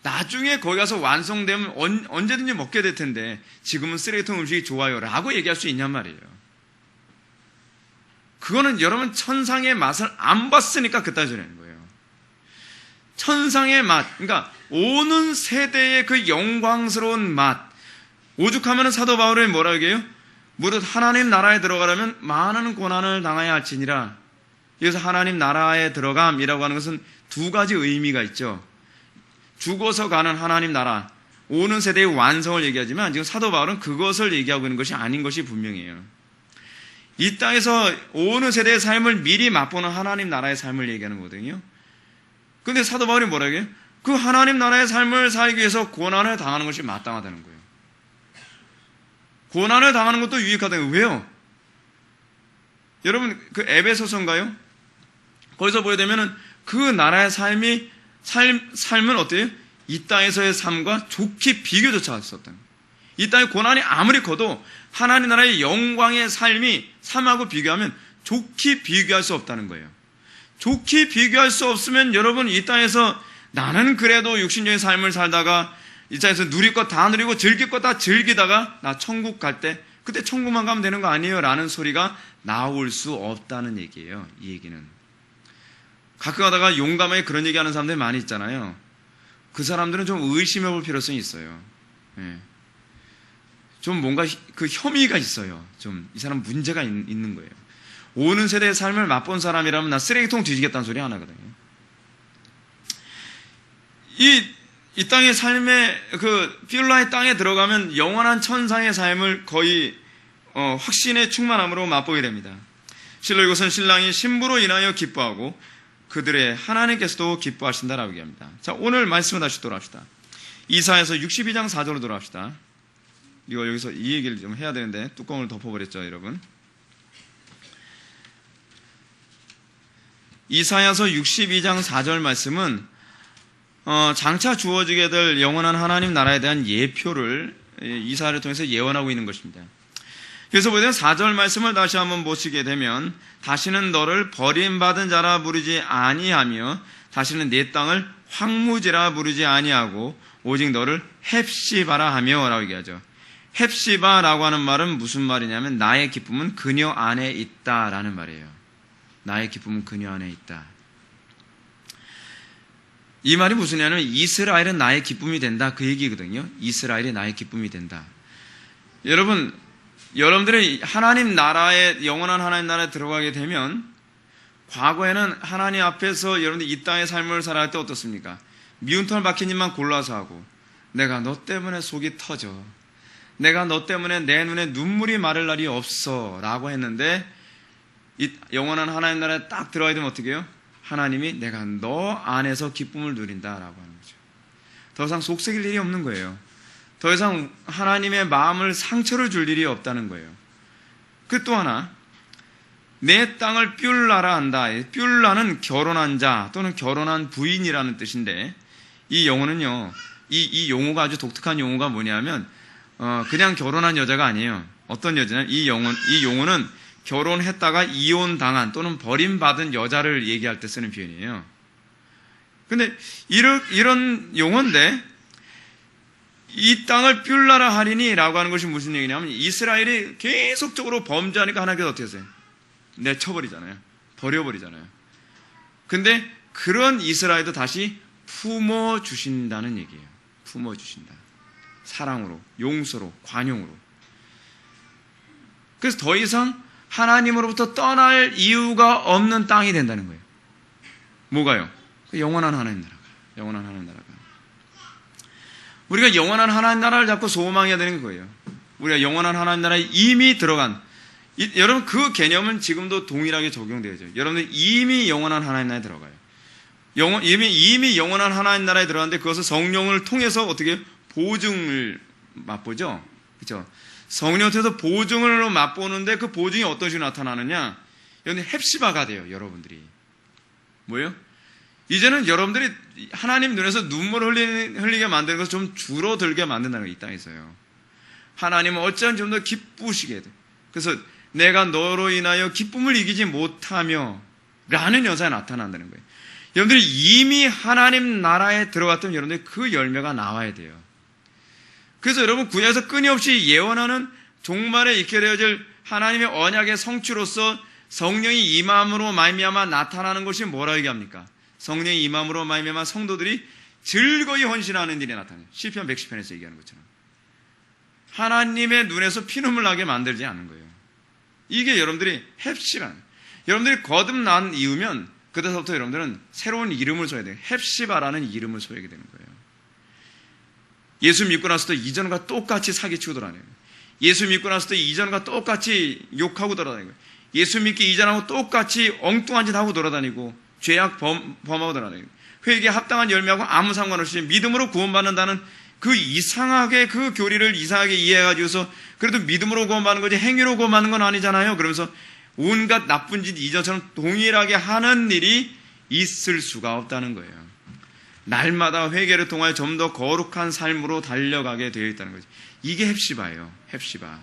나중에 거기 가서 완성되면 언제든지 먹게 될 텐데 지금은 쓰레기통 음식이 좋아요 라고 얘기할 수 있냔 말이에요. 그거는 여러분 천상의 맛을 안 봤으니까 그따위 소리 하는 거예요. 천상의 맛, 그러니까 오는 세대의 그 영광스러운 맛. 오죽하면 사도 바울이 뭐라 얘기해요? 무릇 하나님 나라에 들어가려면 많은 고난을 당해야 할지니라. 여기서 하나님 나라에 들어감이라고 하는 것은 두 가지 의미가 있죠. 죽어서 가는 하나님 나라, 오는 세대의 완성을 얘기하지만 지금 사도 바울은 그것을 얘기하고 있는 것이 아닌 것이 분명해요. 이 땅에서 오는 세대의 삶을 미리 맛보는 하나님 나라의 삶을 얘기하는 거거든요. 그런데 사도 바울이 뭐라고 해요? 그 하나님 나라의 삶을 살기 위해서 고난을 당하는 것이 마땅하다는 거예요. 고난을 당하는 것도 유익하다는 거예요. 왜요? 여러분 그 에베소서인가요? 거기서 보게 되면은 그 나라의 삶은 어때요? 이 땅에서의 삶과 좋게 비교조차 했었다는 거예요. 이 땅의 고난이 아무리 커도 하나님 나라의 영광의 삶이 삶하고 비교하면 좋게 비교할 수 없다는 거예요. 좋게 비교할 수 없으면 여러분 이 땅에서 나는 그래도 육신적인 삶을 살다가 이 땅에서 누릴 것 다 누리고 즐길 것 다 즐기다가 나 천국 갈 때 그때 천국만 가면 되는 거 아니에요? 라는 소리가 나올 수 없다는 얘기예요. 이 얘기는. 가끔 하다가 용감하게 그런 얘기하는 사람들이 많이 있잖아요. 그 사람들은 좀 의심해 볼 필요성이 있어요. 예. 좀 뭔가 그 혐의가 있어요. 좀 이 사람 문제가 있는 거예요. 오는 세대의 삶을 맛본 사람이라면 나 쓰레기통 뒤지겠다는 소리 안 하거든요. 이 땅의 삶의 그 필라의 땅에 들어가면 영원한 천상의 삶을 거의 확신의 충만함으로 맛보게 됩니다. 실로 이것은 신랑이 신부로 인하여 기뻐하고 그들의 하나님께서도 기뻐하신다라고 얘기합니다. 자, 오늘 말씀을 다시 돌아갑시다. 이사야서 62장 4절로 돌아갑시다. 이거 여기서 이 얘기를 좀 해야 되는데 뚜껑을 덮어버렸죠, 여러분. 이사야서 62장 4절 말씀은 장차 주어지게 될 영원한 하나님 나라에 대한 예표를 이사야를 통해서 예언하고 있는 것입니다. 그래서 보면 4절 말씀을 다시 한번 보시게 되면 다시는 너를 버림받은 자라 부르지 아니하며 다시는 내 땅을 황무지라 부르지 아니하고 오직 너를 헵시바라 하며 라고 얘기하죠. 헵시바라고 하는 말은 무슨 말이냐면 나의 기쁨은 그녀 안에 있다라는 말이에요. 나의 기쁨은 그녀 안에 있다. 이 말이 무슨 얘기냐면 이스라엘은 나의 기쁨이 된다 그 얘기거든요. 이스라엘이 나의 기쁨이 된다. 여러분들이 하나님 나라에 영원한 하나님 나라에 들어가게 되면 과거에는 하나님 앞에서 여러분들 이 땅의 삶을 살아갈 때 어떻습니까? 미운 털 박힌 입만 골라서 하고 내가 너 때문에 속이 터져. 내가 너 때문에 내 눈에 눈물이 마를 날이 없어 라고 했는데 이 영원한 하나님 나라에 딱 들어가게 되면 어떻게 해요? 하나님이 내가 너 안에서 기쁨을 누린다라고 하는 거죠. 더 이상 속삭일 일이 없는 거예요. 더 이상 하나님의 마음을 상처를 줄 일이 없다는 거예요. 그 또 하나, 내 땅을 뷸라라 한다. 뷸라는 결혼한 자 또는 결혼한 부인이라는 뜻인데 이 용어는요, 이 용어가 아주 독특한 용어가 뭐냐면 그냥 결혼한 여자가 아니에요. 어떤 여자냐면 이 용어는 결혼했다가 이혼당한 또는 버림받은 여자를 얘기할 때 쓰는 표현이에요. 근데 이런 용어인데 이 땅을 뷸라라 하리니 라고 하는 것이 무슨 얘기냐면 이스라엘이 계속적으로 범죄하니까 하나님께서 어떻게 하세요? 내쳐버리잖아요. 버려버리잖아요. 근데 그런 이스라엘도 다시 품어주신다는 얘기예요. 품어주신다. 사랑으로, 용서로, 관용으로. 그래서 더 이상 하나님으로부터 떠날 이유가 없는 땅이 된다는 거예요. 뭐가요? 영원한 하나님 나라가. 영원한 하나님 나라가. 우리가 영원한 하나님 나라를 자꾸 소망해야 되는 거예요. 우리가 영원한 하나님 나라에 이미 들어간, 여러분 그 개념은 지금도 동일하게 적용되어져. 여러분들 이미 영원한 하나님 나라에 들어가요. 이미 영원한 하나님 나라에 들어갔는데 그것을 성령을 통해서 어떻게 보증을 맛보죠? 그렇죠? 성령을 통해서 보증을 맛보는데 그 보증이 어떤 식으로 나타나느냐? 여러분 헵시바가 돼요. 여러분들이. 뭐예요? 이제는 여러분들이 하나님 눈에서 눈물을 흘리게 만드는 것을 좀 줄어들게 만든다는 거, 이 땅에서요. 하나님은 어쩌면 좀 더 기쁘시게 돼. 그래서 내가 너로 인하여 기쁨을 이기지 못하며 라는 여사에 나타난다는 거예요. 여러분들이 이미 하나님 나라에 들어갔던 여러분들이 그 열매가 나와야 돼요. 그래서 여러분 구약에서 끊임없이 예언하는 종말에 있게 되어질 하나님의 언약의 성취로서 성령이 임함으로 말미암아 나타나는 것이 뭐라 얘기합니까? 성령이 임함으로 말미암아 성도들이 즐거이 헌신하는 일이 나타나요. 시편 110편에서 얘기하는 것처럼. 하나님의 눈에서 피눈물 나게 만들지 않은 거예요. 이게 여러분들이 헵시바는, 여러분들이 거듭난 이유면 그때서부터 여러분들은 새로운 이름을 써야 돼요. 헵시바라는 이름을 써야게 되는 거예요. 예수 믿고 나서도 이전과 똑같이 사기치고 돌아다니는 거예요. 예수 믿고 나서도 이전과 똑같이 욕하고 돌아다니는 거예요. 예수 믿기 이전하고 똑같이 엉뚱한 짓 하고 돌아다니고 죄악 범하고 돌아다니고 회개에 합당한 열매하고 아무 상관없이 믿음으로 구원받는다는 그 이상하게 그 교리를 이상하게 이해해가지고서 그래도 믿음으로 구원받는 거지 행위로 구원받는 건 아니잖아요. 그러면서 온갖 나쁜 짓 이전처럼 동일하게 하는 일이 있을 수가 없다는 거예요. 날마다 회개를 통하여 좀 더 거룩한 삶으로 달려가게 되어 있다는 거죠. 이게 헵시바예요. 헵시바.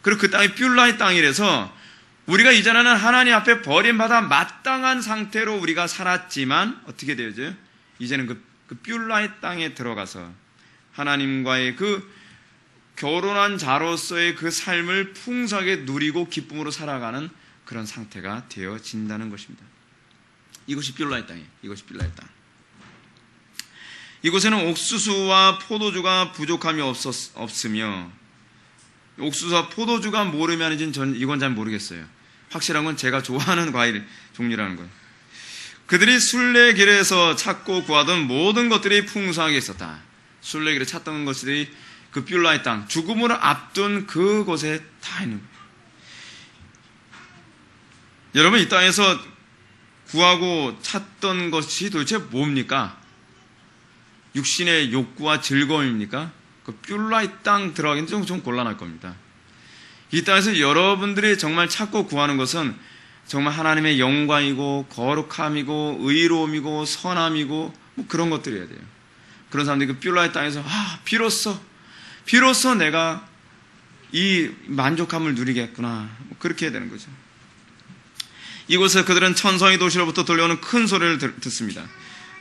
그리고 그 땅이 뷸라의 땅이라서 우리가 이전에는 하나님 앞에 버림받아 마땅한 상태로 우리가 살았지만 어떻게 되어져요? 이제는 그 뷸라의 땅에 들어가서 하나님과의 그 결혼한 자로서의 그 삶을 풍성하게 누리고 기쁨으로 살아가는 그런 상태가 되어진다는 것입니다. 이것이 뷸라의 땅이에요. 이것이 뷸라의 땅. 이곳에는 옥수수와 포도주가 부족함이 없으며 옥수수와 포도주가 모르면 전 이건 잘 모르겠어요. 확실한 건 제가 좋아하는 과일 종류라는 거예요. 그들이 순례길에서 찾고 구하던 모든 것들이 풍성하게 있었다. 순례길에 찾던 것들이 그 뷸라의 땅, 죽음을 앞둔 그곳에 다 있는 거예요. 여러분 이 땅에서 구하고 찾던 것이 도대체 뭡니까? 육신의 욕구와 즐거움입니까? 그 뷸라의 땅 들어가기는 좀 곤란할 겁니다. 이 땅에서 여러분들이 정말 찾고 구하는 것은 정말 하나님의 영광이고 거룩함이고 의로움이고 선함이고 뭐 그런 것들이어야 돼요. 그런 사람들이 그 뷸라의 땅에서 비로소 내가 이 만족함을 누리겠구나 그렇게 해야 되는 거죠. 이곳에 그들은 천성의 도시로부터 들려오는 큰 소리를 듣습니다.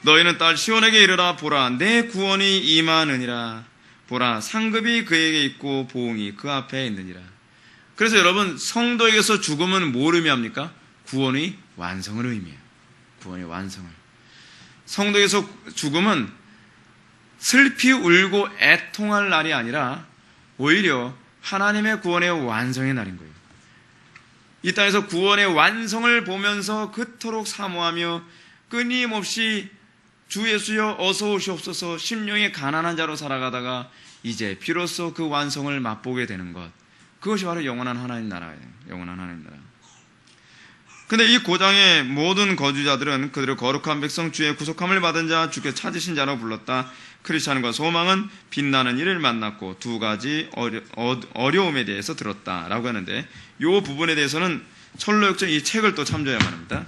너희는 딸 시온에게 이르라. 보라 내 구원이 임하느니라. 보라 상급이 그에게 있고 보응이 그 앞에 있느니라. 그래서 여러분 성도에게서 죽음은 뭘 의미합니까? 구원의 완성을 의미해요. 구원의 완성을. 성도에게서 죽음은 슬피 울고 애통할 날이 아니라 오히려 하나님의 구원의 완성의 날인 거예요. 이 땅에서 구원의 완성을 보면서 그토록 사모하며 끊임없이 주 예수여 어서 오시옵소서 심령이 가난한 자로 살아가다가 이제 비로소 그 완성을 맛보게 되는 것. 그것이 바로 영원한 하나님 나라예요. 영원한 하나님 나라. 근데 이 고장의 모든 거주자들은 그들을 거룩한 백성 주의 구속함을 받은 자 주께 찾으신 자로 불렀다. 크리스찬과 소망은 빛나는 일을 만났고 두 가지 어려움에 대해서 들었다라고 하는데 이 부분에 대해서는 철로역정 이 책을 또 참조해야만 합니다.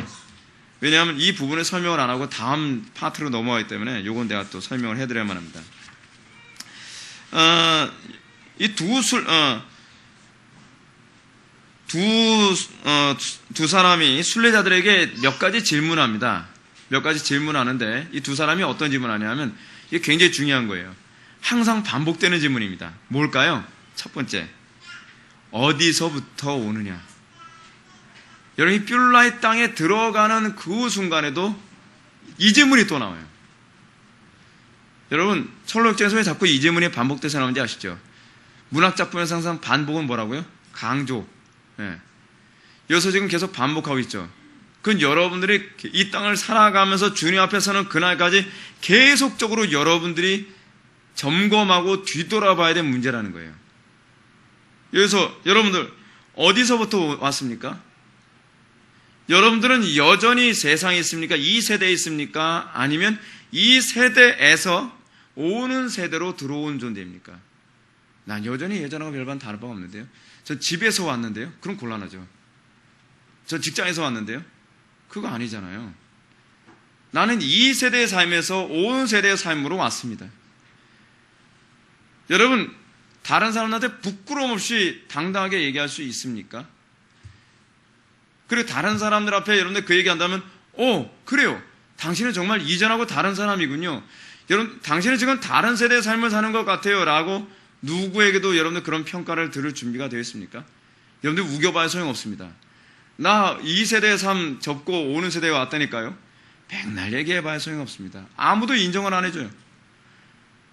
왜냐하면 이 부분에 설명을 안 하고 다음 파트로 넘어가기 때문에 이건 내가 또 설명을 해드려야만 합니다. 이 두 사람이 순례자들에게 몇 가지 질문합니다. 몇 가지 질문하는데 이 두 사람이 어떤 질문하냐면 이게 굉장히 중요한 거예요. 항상 반복되는 질문입니다. 뭘까요? 첫 번째, 어디서부터 오느냐? 여러분 이 뷸라의 땅에 들어가는 그 순간에도 이 질문이 또 나와요. 여러분 철로역정에서 왜 자꾸 이 질문이 반복돼서 나오는지 아시죠? 문학작품에서 항상 반복은 뭐라고요? 강조. 네. 여기서 지금 계속 반복하고 있죠. 그건 여러분들이 이 땅을 살아가면서 주님 앞에 서는 그날까지 계속적으로 여러분들이 점검하고 뒤돌아봐야 될 문제라는 거예요. 여기서 여러분들 어디서부터 왔습니까? 여러분들은 여전히 세상에 있습니까? 이 세대에 있습니까? 아니면 이 세대에서 오는 세대로 들어온 존재입니까? 난 여전히 예전하고 별반 다를 바가 없는데요. 전 집에서 왔는데요. 그럼 곤란하죠. 전 직장에서 왔는데요. 그거 아니잖아요. 나는 이 세대의 삶에서 온 세대의 삶으로 왔습니다. 여러분, 다른 사람한테 부끄러움 없이 당당하게 얘기할 수 있습니까? 그리고 다른 사람들 앞에 여러분들 그 얘기한다면, 그래요. 당신은 정말 이전하고 다른 사람이군요. 여러분, 당신은 지금 다른 세대의 삶을 사는 것 같아요. 라고 누구에게도 여러분들 그런 평가를 들을 준비가 되어 있습니까? 여러분들 우겨봐야 소용없습니다. 나 이 세대의 삶 접고 오는 세대에 왔다니까요. 백날 얘기해봐야 소용없습니다. 아무도 인정을 안 해줘요.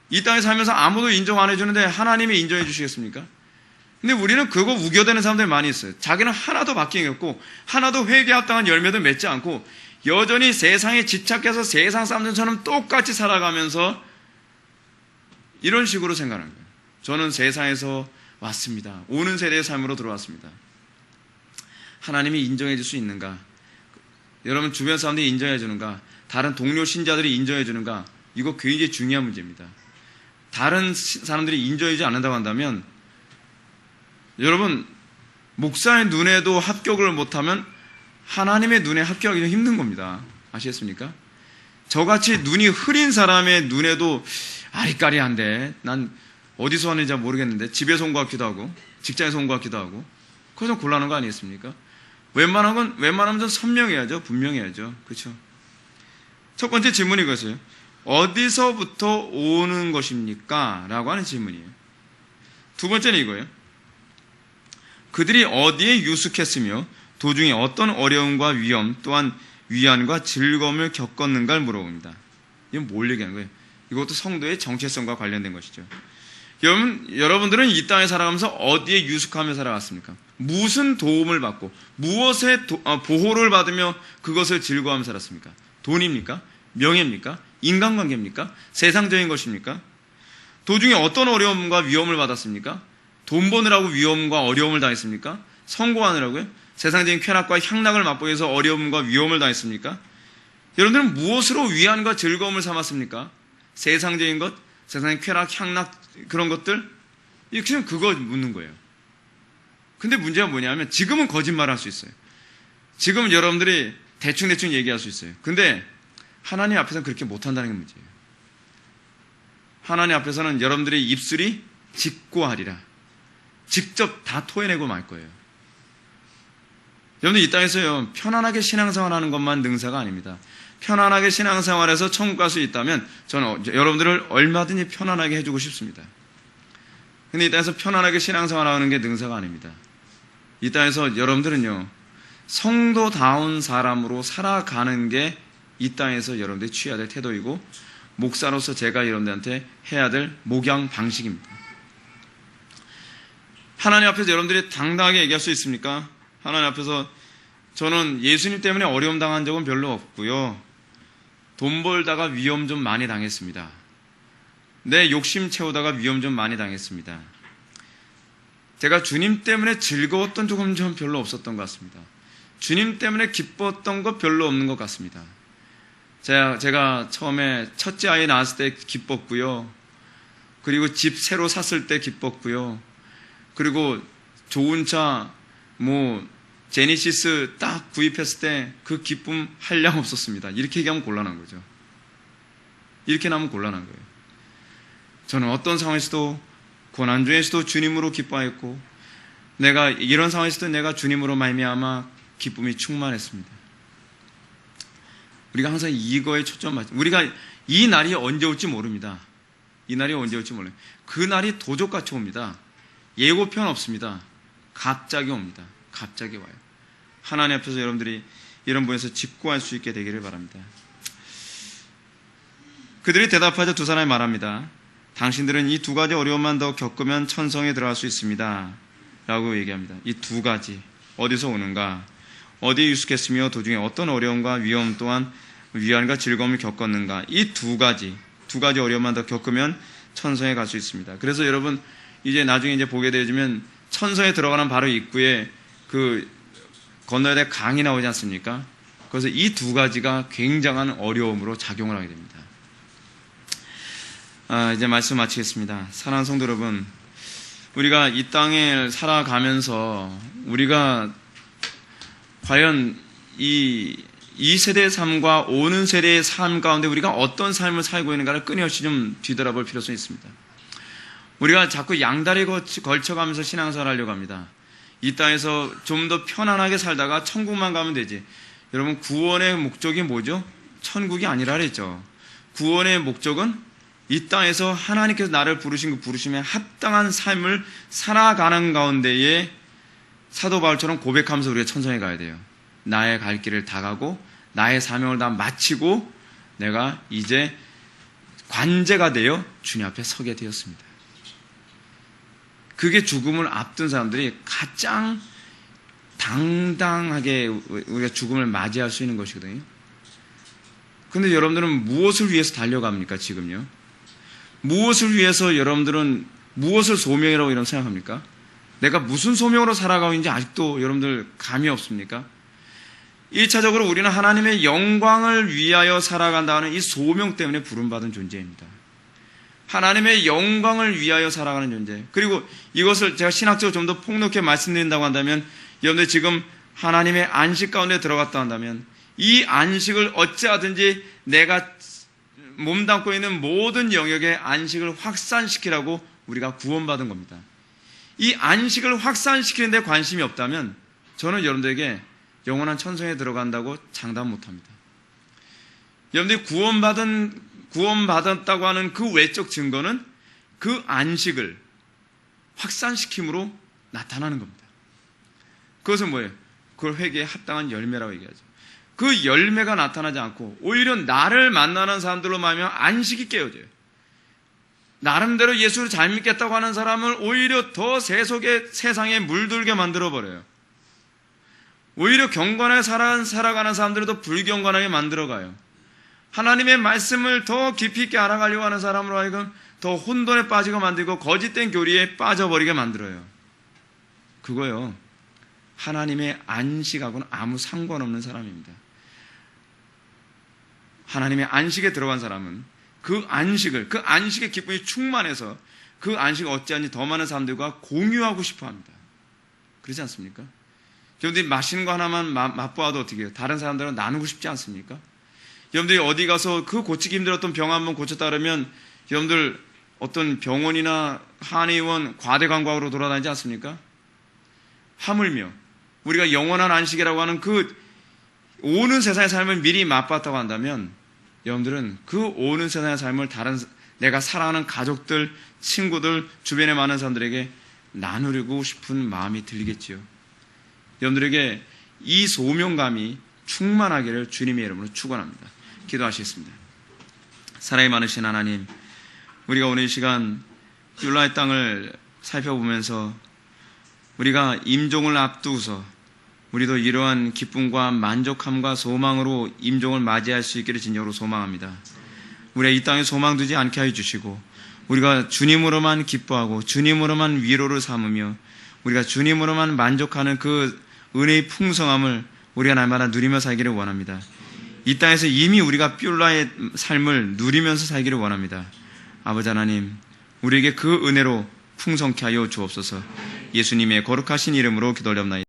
이 땅에 살면서 아무도 인정 안 해주는데 하나님이 인정해 주시겠습니까? 근데 우리는 그거 우겨대는 사람들이 많이 있어요. 자기는 하나도 바뀐 게 없고 하나도 회개에 합당한 열매도 맺지 않고 여전히 세상에 집착해서 세상 사람들처럼 똑같이 살아가면서 이런 식으로 생각하는 거예요. 저는 세상에서 왔습니다. 오는 세대의 삶으로 들어왔습니다. 하나님이 인정해 줄 수 있는가? 여러분 주변 사람들이 인정해 주는가? 다른 동료 신자들이 인정해 주는가? 이거 굉장히 중요한 문제입니다. 다른 사람들이 인정해 주지 않는다고 한다면 여러분 목사의 눈에도 합격을 못하면 하나님의 눈에 합격하기 좀 힘든 겁니다. 아시겠습니까? 저같이 눈이 흐린 사람의 눈에도 아리까리한데 난 어디서 왔는지 모르겠는데 집에서 온 것 같기도 하고 직장에서 온 것 같기도 하고 그거 좀 곤란한 거 아니겠습니까? 웬만하면 좀 선명해야죠. 분명해야죠. 그렇죠? 첫 번째 질문이 이것이에요. 어디서부터 오는 것입니까? 라고 하는 질문이에요. 두 번째는 이거예요. 그들이 어디에 유숙했으며 도중에 어떤 어려움과 위험 또한 위안과 즐거움을 겪었는가를 물어봅니다. 이건 뭘 얘기하는 거예요? 이것도 성도의 정체성과 관련된 것이죠. 여러분들은 이 땅에 살아가면서 어디에 유숙하며 살아갔습니까? 무슨 도움을 받고 무엇의 보호를 받으며 그것을 즐거워하며 살았습니까? 돈입니까? 명예입니까? 인간관계입니까? 세상적인 것입니까? 도중에 어떤 어려움과 위험을 받았습니까? 돈 버느라고 위험과 어려움을 당했습니까? 성공하느라고요? 세상적인 쾌락과 향락을 맛보기 위해서 어려움과 위험을 당했습니까? 여러분들은 무엇으로 위안과 즐거움을 삼았습니까? 세상적인 것, 세상의 쾌락, 향락 그런 것들? 그냥 그거 묻는 거예요. 근데 문제가 뭐냐면 지금은 거짓말할 수 있어요. 지금은 여러분들이 대충 얘기할 수 있어요. 근데 하나님 앞에서는 그렇게 못한다는 게 문제예요. 하나님 앞에서는 여러분들의 입술이 직고하리라. 직접 다 토해내고 말 거예요. 여러분들 이 땅에서요 편안하게 신앙생활하는 것만 능사가 아닙니다. 편안하게 신앙생활해서 천국 갈 수 있다면 저는 여러분들을 얼마든지 편안하게 해주고 싶습니다. 근데 이 땅에서 편안하게 신앙생활하는 게 능사가 아닙니다. 이 땅에서 여러분들은요 성도다운 사람으로 살아가는 게 이 땅에서 여러분들이 취해야 될 태도이고 목사로서 제가 여러분들한테 해야 될 목양 방식입니다. 하나님 앞에서 여러분들이 당당하게 얘기할 수 있습니까? 하나님 앞에서 저는 예수님 때문에 어려움 당한 적은 별로 없고요. 돈 벌다가 위험 좀 많이 당했습니다. 내 욕심 채우다가 위험 좀 많이 당했습니다. 제가 주님 때문에 즐거웠던 적은 좀 별로 없었던 것 같습니다. 주님 때문에 기뻤던 것 별로 없는 것 같습니다. 제가 처음에 첫째 아이 낳았을 때 기뻤고요. 그리고 집 새로 샀을 때 기뻤고요. 그리고 좋은 차, 제니시스 딱 구입했을 때 그 기쁨 한량 없었습니다. 이렇게 얘기하면 곤란한 거죠. 이렇게 나면 곤란한 거예요. 저는 어떤 상황에서도 고난 중에서도 주님으로 기뻐했고 내가 이런 상황에서도 내가 주님으로 말미암아 기쁨이 충만했습니다. 우리가 항상 이거에 초점 맞죠. 우리가 이 날이 언제 올지 모릅니다. 이 날이 언제 올지 몰라요. 그 날이 도적같이 옵니다. 예고편 없습니다. 갑자기 옵니다. 갑자기 와요. 하나님 앞에서 여러분들이 이런 부분에서 집고할 수 있게 되기를 바랍니다. 그들이 대답하자 두 사람이 말합니다. 당신들은 이 두 가지 어려움만 더 겪으면 천성에 들어갈 수 있습니다. 라고 얘기합니다. 이 두 가지 어디서 오는가? 어디에 유숙했으며 도중에 어떤 어려움과 위험 또한 위안과 즐거움을 겪었는가? 이 두 가지 어려움만 더 겪으면 천성에 갈 수 있습니다. 그래서 여러분 이제 나중에 이제 보게 되어지면 천성에 들어가는 바로 입구에 그 건너야 될 강이 나오지 않습니까? 그래서 이 두 가지가 굉장한 어려움으로 작용을 하게 됩니다. 이제 말씀 마치겠습니다. 사랑하는 성도 여러분, 우리가 이 땅에 살아가면서 우리가 과연 이 세대의 삶과 오는 세대의 삶 가운데 우리가 어떤 삶을 살고 있는가를 끊임없이 좀 뒤돌아볼 필요성이 있습니다. 우리가 자꾸 양다리 걸쳐가면서 신앙생활을 하려고 합니다. 이 땅에서 좀 더 편안하게 살다가 천국만 가면 되지. 여러분, 구원의 목적이 뭐죠? 천국이 아니라 그랬죠. 구원의 목적은 이 땅에서 하나님께서 나를 부르신 그 부르심에 합당한 삶을 살아가는 가운데에 사도 바울처럼 고백하면서 우리가 천성에 가야 돼요. 나의 갈 길을 다 가고 나의 사명을 다 마치고 내가 이제 관제가 되어 주님 앞에 서게 되었습니다. 그게 죽음을 앞둔 사람들이 가장 당당하게 우리가 죽음을 맞이할 수 있는 것이거든요. 그런데 여러분들은 무엇을 위해서 달려갑니까, 지금요? 무엇을 위해서 여러분들은 무엇을 소명이라고 이런 생각합니까? 내가 무슨 소명으로 살아가고 있는지 아직도 여러분들 감이 없습니까? 1차적으로 우리는 하나님의 영광을 위하여 살아간다는 이 소명 때문에 부름받은 존재입니다. 하나님의 영광을 위하여 살아가는 존재. 그리고 이것을 제가 신학적으로 좀 더 폭넓게 말씀드린다고 한다면, 여러분들 지금 하나님의 안식 가운데 들어갔다 한다면 이 안식을 어찌하든지 내가 몸담고 있는 모든 영역의 안식을 확산시키라고 우리가 구원받은 겁니다. 이 안식을 확산시키는 데 관심이 없다면 저는 여러분들에게 영원한 천성에 들어간다고 장담 못합니다. 여러분들이 구원받았다고 하는 그 외적 증거는 그 안식을 확산시킴으로 나타나는 겁니다. 그것은 뭐예요? 그걸 회개에 합당한 열매라고 얘기하죠. 그 열매가 나타나지 않고 오히려 나를 만나는 사람들로 말하면 안식이 깨어져요. 나름대로 예수를 잘 믿겠다고 하는 사람을 오히려 더 세상에 물들게 만들어버려요. 오히려 경건하게 살아가는 사람들을 더 불경건하게 만들어가요. 하나님의 말씀을 더 깊이 있게 알아가려고 하는 사람으로 하여금 더 혼돈에 빠지게 만들고 거짓된 교리에 빠져버리게 만들어요. 그거요, 하나님의 안식하고는 아무 상관없는 사람입니다. 하나님의 안식에 들어간 사람은 그 안식의 기쁨이 충만해서 그 안식을 어찌하니 더 많은 사람들과 공유하고 싶어 합니다. 그렇지 않습니까? 여러분들이 맛있는 거 하나만 맛보아도 어떻게 해요? 다른 사람들은 나누고 싶지 않습니까? 여러분들이 어디 가서 그 고치기 힘들었던 병 한번 고쳤다 그러면 여러분들 어떤 병원이나 한의원 과대광고하러 돌아다니지 않습니까? 하물며 우리가 영원한 안식이라고 하는 그 오는 세상의 삶을 미리 맛봤다고 한다면 여러분들은 그 오는 세상의 삶을 내가 사랑하는 가족들, 친구들, 주변에 많은 사람들에게 나누려고 싶은 마음이 들리겠지요. 여러분들에게 이 소명감이 충만하기를 주님의 이름으로 축원합니다. 기도하시겠습니다. 사랑이 많으신 하나님, 우리가 오늘 이 시간 율라의 땅을 살펴보면서 우리가 임종을 앞두고서 우리도 이러한 기쁨과 만족함과 소망으로 임종을 맞이할 수 있기를 진정으로 소망합니다. 우리가 이 땅에 소망 두지 않게 하여 주시고 우리가 주님으로만 기뻐하고 주님으로만 위로를 삼으며 우리가 주님으로만 만족하는 그 은혜의 풍성함을 우리가 날마다 누리며 살기를 원합니다. 이 땅에서 이미 우리가 뷸라의 삶을 누리면서 살기를 원합니다. 아버지 하나님, 우리에게 그 은혜로 풍성케 하여 주옵소서. 예수님의 거룩하신 이름으로 기도하옵나이다.